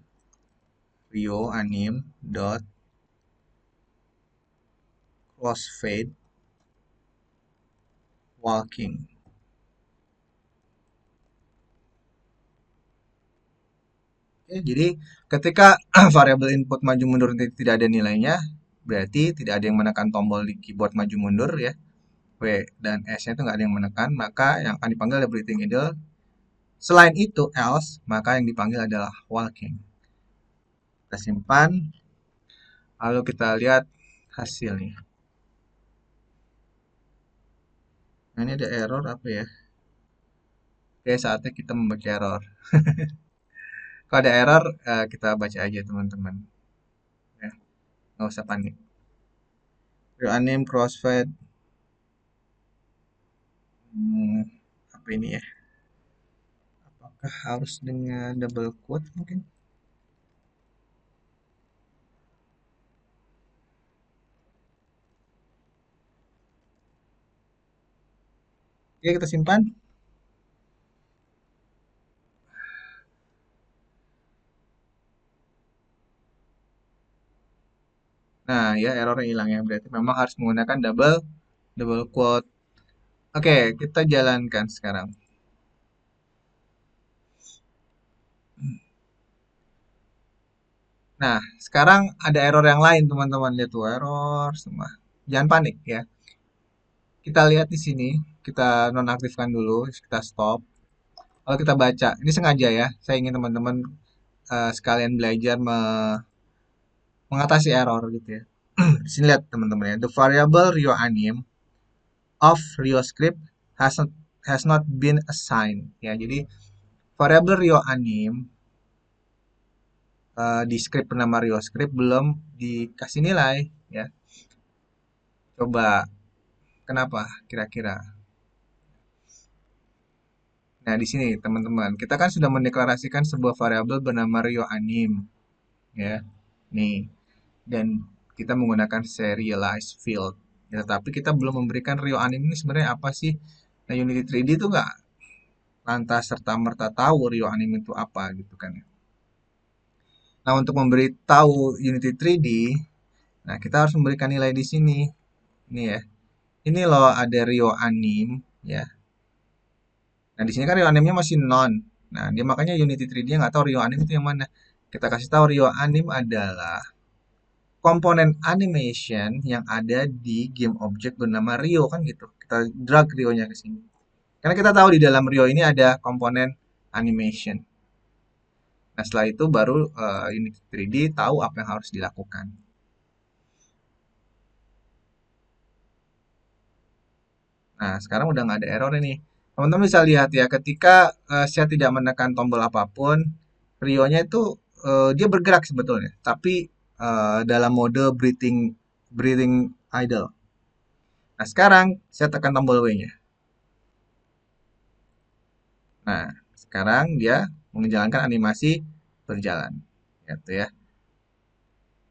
Rio anim dot crossfade walking. Oke, jadi ketika variabel input maju mundur tidak ada nilainya, berarti tidak ada yang menekan tombol di keyboard maju mundur ya. W dan S-nya itu nggak ada yang menekan, maka yang akan dipanggil adalah breathing idle. Selain itu, else, maka yang dipanggil adalah walking. Kita simpan, lalu kita lihat hasilnya. Nah, ini ada error apa ya? Oke, saatnya kita membaca error. Kalau ada error, kita baca aja teman-teman. Ya, nggak usah panik. Your name crossfade. Apa ini ya? Apakah harus dengan double quote mungkin? Oke, kita simpan. Nah, ya errornya hilang ya. Berarti memang harus menggunakan double double quote. Oke, kita jalankan sekarang. Nah, sekarang ada error yang lain, teman-teman. Lihat tuh error semua. Jangan panik ya. Kita lihat di sini, kita nonaktifkan dulu, kita stop. Kalau kita baca, ini sengaja ya. Saya ingin teman-teman sekalian belajar mengatasi error gitu ya. Di sini lihat teman-teman ya. The variable RioAnim of Rio script has not been assigned. Ya, jadi variabel Rio anim di script bernama Rio script belum dikasih nilai. Ya, coba kenapa kira-kira? Nah, di sini teman-teman, kita kan sudah mendeklarasikan sebuah variabel bernama Rio anim, ya. Nih, dan kita menggunakan serialized field. Ya, tapi kita belum memberikan Rio anim ini sebenarnya apa sih? Nah, Unity 3D itu nggak lantas serta merta tahu Rio anim itu apa gitu kan ya. Nah, untuk memberitahu Unity 3D, nah kita harus memberikan nilai di sini. Ini ya. Ini loh ada Rio anim ya. Nah, di sini kan Rio animnya masih non. Nah, dia makanya Unity 3D nggak tahu Rio anim itu yang mana. Kita kasih tahu Rio anim adalah komponen animation yang ada di game object bernama Rio kan gitu. Kita drag Rio-nya ke sini. Karena kita tahu di dalam Rio ini ada komponen animation. Nah, setelah itu baru Unity 3D tahu apa yang harus dilakukan. Nah, sekarang udah nggak ada error ini. Teman-teman bisa lihat ya, ketika saya tidak menekan tombol apapun, Rio-nya itu dia bergerak sebetulnya, tapi dalam mode breathing idle. Nah, sekarang saya tekan tombol W-nya. Nah, sekarang dia menjalankan animasi berjalan. Gitu ya.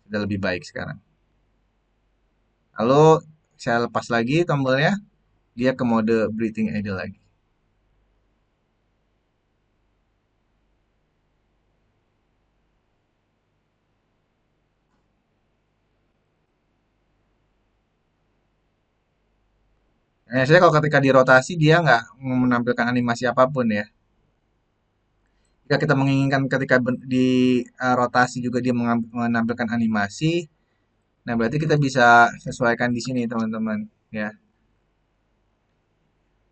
Sudah lebih baik sekarang. Lalu saya lepas lagi tombolnya, dia ke mode breathing idle lagi. Nah, saya kalau ketika dirotasi dia nggak menampilkan animasi apapun ya. Jika kita menginginkan ketika di rotasi juga dia menampilkan animasi, nah berarti kita bisa sesuaikan di sini teman-teman ya.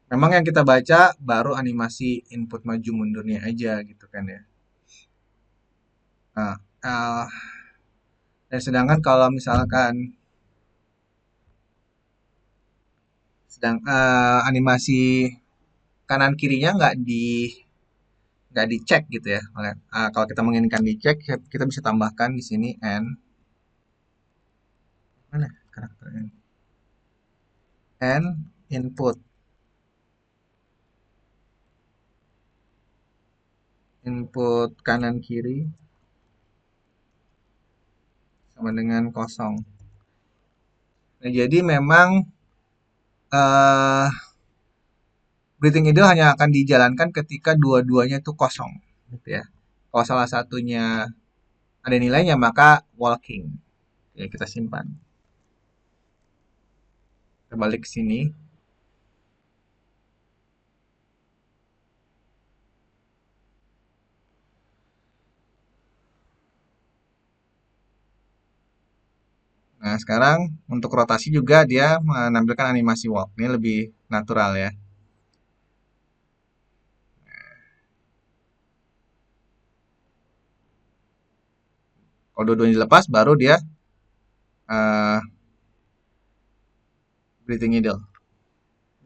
Memang yang kita baca baru animasi input maju mundurnya aja gitu kan ya. Nah, dan sedangkan kalau misalkan animasi kanan kirinya nggak dicek gitu ya. Kalau kita menginginkan dicek, kita bisa tambahkan di sini n mana karakter n input kanan kiri sama dengan kosong. Nah, jadi memang uh, breathing idle hanya akan dijalankan ketika dua-duanya itu kosong, gitu ya. Kalau salah satunya ada nilainya maka walking. Ya, kita simpan. Kita balik ke sini. Nah, sekarang untuk rotasi juga dia menampilkan animasi walk. Ini lebih natural ya. Kalau dua-duanya dilepas baru dia uh, breathing idle.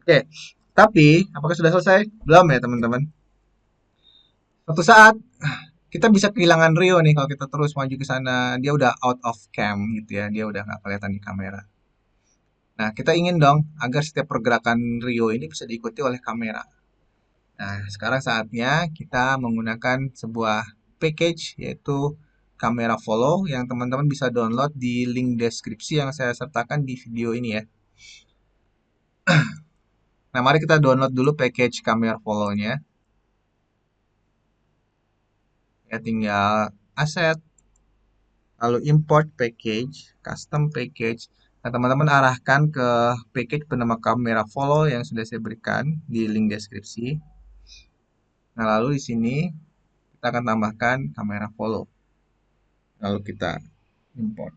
Oke, tapi apakah sudah selesai? Belum ya teman-teman. Suatu saat kita bisa kehilangan Rio nih kalau kita terus maju ke sana. Dia udah out of cam gitu ya. Dia udah nggak kelihatan di kamera. Nah, kita ingin dong agar setiap pergerakan Rio ini bisa diikuti oleh kamera. Nah, sekarang saatnya kita menggunakan sebuah package yaitu Camera Follow yang teman-teman bisa download di link deskripsi yang saya sertakan di video ini ya. Nah, mari kita download dulu package Camera Follow-nya. Ya, tinggal aset, lalu import package, custom package. Nah, teman-teman arahkan ke package bernama Camera Follow yang sudah saya berikan di link deskripsi. Nah, lalu di sini kita akan tambahkan Camera Follow. Lalu kita import.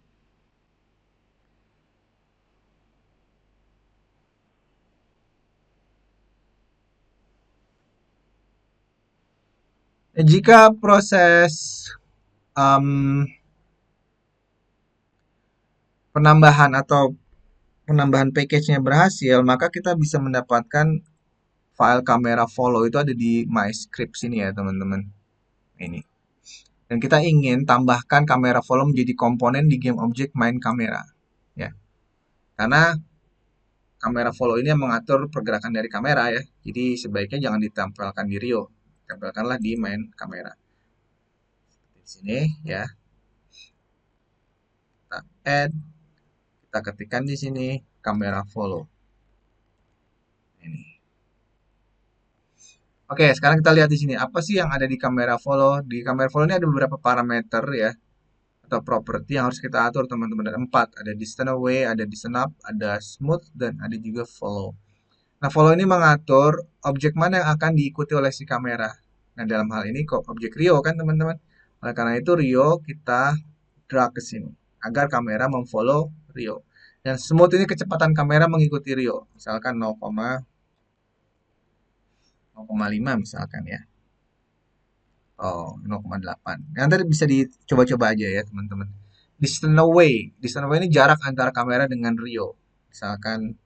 Jika proses um, penambahan atau penambahan package-nya berhasil, maka kita bisa mendapatkan file kamera follow itu ada di My Script sini ya teman-teman. Ini. Dan kita ingin tambahkan kamera follow menjadi komponen di game object main kamera. Ya. Karena kamera follow ini yang mengatur pergerakan dari kamera ya. Jadi sebaiknya jangan ditempelkan di Rio. Tempelkanlah di main kamera. Di sini ya. Kita add, kita ketikkan di sini kamera follow. Ini. Oke, sekarang kita lihat di sini apa sih yang ada di kamera follow. Di kamera follow ini ada beberapa parameter ya atau properti yang harus kita atur teman-teman. Ada 4, ada distance away, ada distance up, ada smooth dan ada juga follow. Nah, follow ini mengatur objek mana yang akan diikuti oleh si kamera. Nah, dalam hal ini kok objek Rio kan teman-teman. Oleh karena itu Rio kita drag ke sini agar kamera memfollow Rio. Dan smooth ini kecepatan kamera mengikuti Rio. Misalkan 0,5 misalkan ya. Oh, 0,8. Yang tadi bisa dicoba-coba aja ya teman-teman. Distance away. Distance away ini jarak antara kamera dengan Rio. Misalkan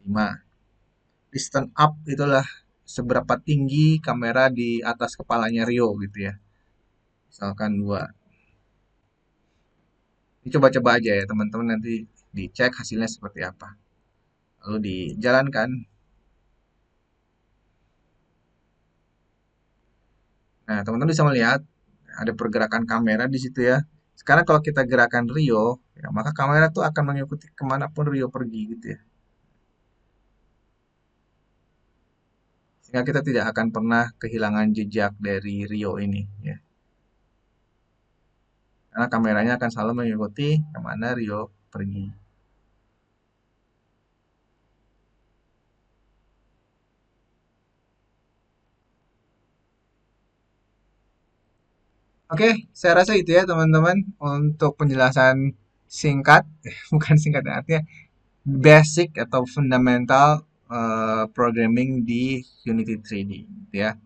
5. Distance up itulah seberapa tinggi kamera di atas kepalanya Rio gitu ya. Misalkan 2. Ini coba-coba aja ya teman-teman, nanti dicek hasilnya seperti apa. Lalu dijalankan. Nah, teman-teman bisa melihat ada pergerakan kamera di situ ya. Sekarang kalau kita gerakan Rio, ya, maka kamera tuh akan mengikuti kemanapun Rio pergi gitu ya. Sehingga kita tidak akan pernah kehilangan jejak dari Rio ini ya. Karena kameranya akan selalu mengikuti kemana Rio pergi. Oke, saya rasa itu ya teman-teman untuk penjelasan singkat, bukan singkat ya, artinya basic atau fundamental programming di Unity 3D gitu ya.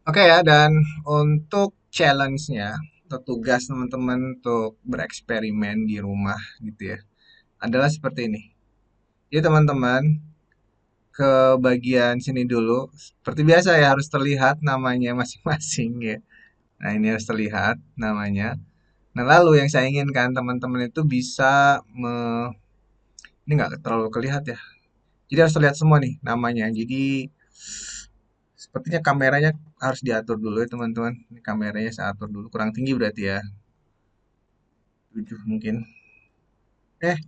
Oke ya, dan untuk challenge-nya atau tugas teman-teman untuk bereksperimen di rumah gitu ya, adalah seperti ini. Jadi teman-teman ke bagian sini dulu, seperti biasa ya harus terlihat namanya masing-masing ya. Nah ini harus terlihat namanya. Nah lalu yang saya inginkan teman-teman itu bisa ini nggak terlalu kelihatan ya. Jadi harus terlihat semua nih namanya. Jadi sepertinya kameranya harus diatur dulu ya teman-teman. Ini kameranya saya atur dulu. Kurang tinggi berarti ya. 7 mungkin. Eh,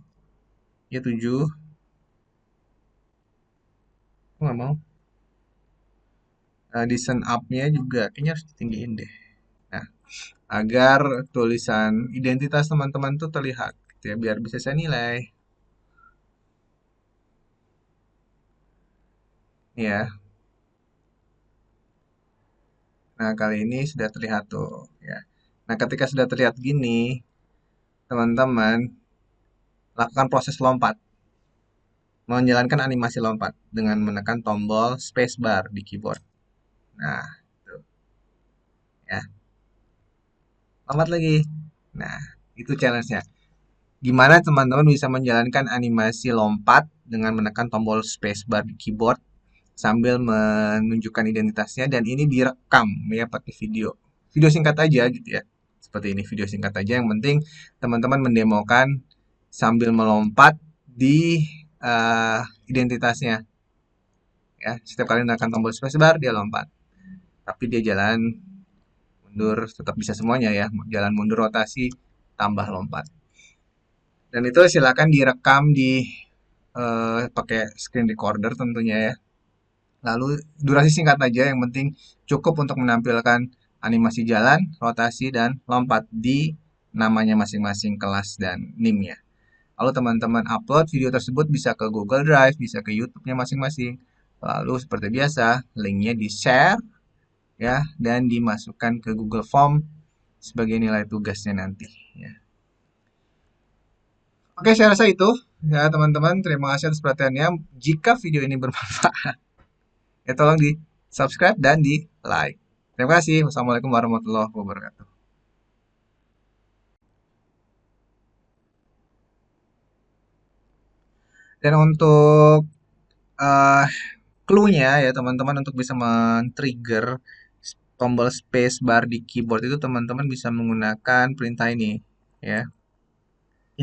ya 7. Aku nggak mau. Di send up-nya juga kayaknya harus ditinggiin deh. Nah, agar tulisan identitas teman-teman tuh terlihat gitu ya, biar bisa saya nilai. Ya. Nah, kali ini sudah terlihat tuh ya. Nah, ketika sudah terlihat gini, teman-teman lakukan proses lompat. Menjalankan animasi lompat dengan menekan tombol spacebar di keyboard. Nah, tuh ya. Lompat lagi. Nah, itu challenge-nya. Gimana teman-teman bisa menjalankan animasi lompat dengan menekan tombol spacebar di keyboard sambil menunjukkan identitasnya dan ini direkam ya pakai video. Video singkat aja gitu ya. Seperti ini video singkat aja yang penting teman-teman mendemokan sambil melompat di identitasnya ya. Setiap kali menekan tombol spacebar dia lompat. Tapi dia jalan mundur tetap bisa semuanya ya. Jalan mundur rotasi tambah lompat. Dan itu silakan direkam di pakai screen recorder tentunya ya. Lalu durasi singkat aja, yang penting cukup untuk menampilkan animasi jalan, rotasi, dan lompat di namanya masing-masing kelas dan NIM-nya. Lalu teman-teman upload video tersebut bisa ke Google Drive, bisa ke YouTube-nya masing-masing. Lalu seperti biasa, linknya di-share ya dan dimasukkan ke Google Form sebagai nilai tugasnya nanti. Ya. Oke, saya rasa itu ya teman-teman. Terima kasih atas perhatiannya. Jika video ini bermanfaat, ya tolong di subscribe dan di like. Terima kasih. Wassalamualaikum warahmatullahi wabarakatuh. Dan untuk eh clue-nya ya teman-teman untuk bisa men-trigger tombol space bar di keyboard itu teman-teman bisa menggunakan perintah ini ya.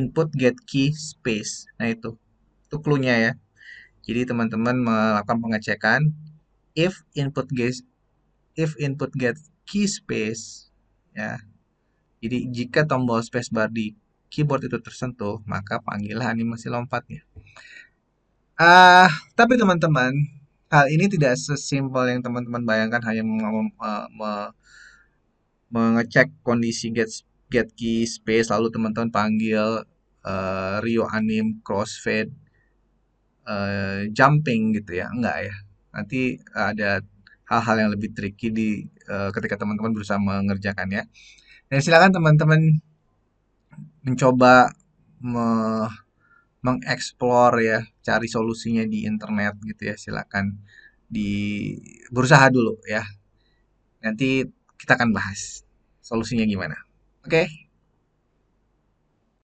Input get key space. Nah itu clue-nya ya. Jadi teman-teman melakukan pengecekan if input get key space ya. Jadi jika tombol spacebar di keyboard itu tersentuh, maka panggillah animasi lompatnya. Tapi teman-teman, hal ini tidak sesimpel yang teman-teman bayangkan hanya mengecek kondisi get key space lalu teman-teman panggil Rio anim crossfade jumping gitu ya. Enggak ya. Nanti ada hal-hal yang lebih tricky ketika teman-teman berusaha mengerjakannya. Dan silakan teman-teman mencoba me- mengeksplor ya, cari solusinya di internet gitu ya. Silakan di berusaha dulu ya. Nanti kita akan bahas solusinya gimana. Oke?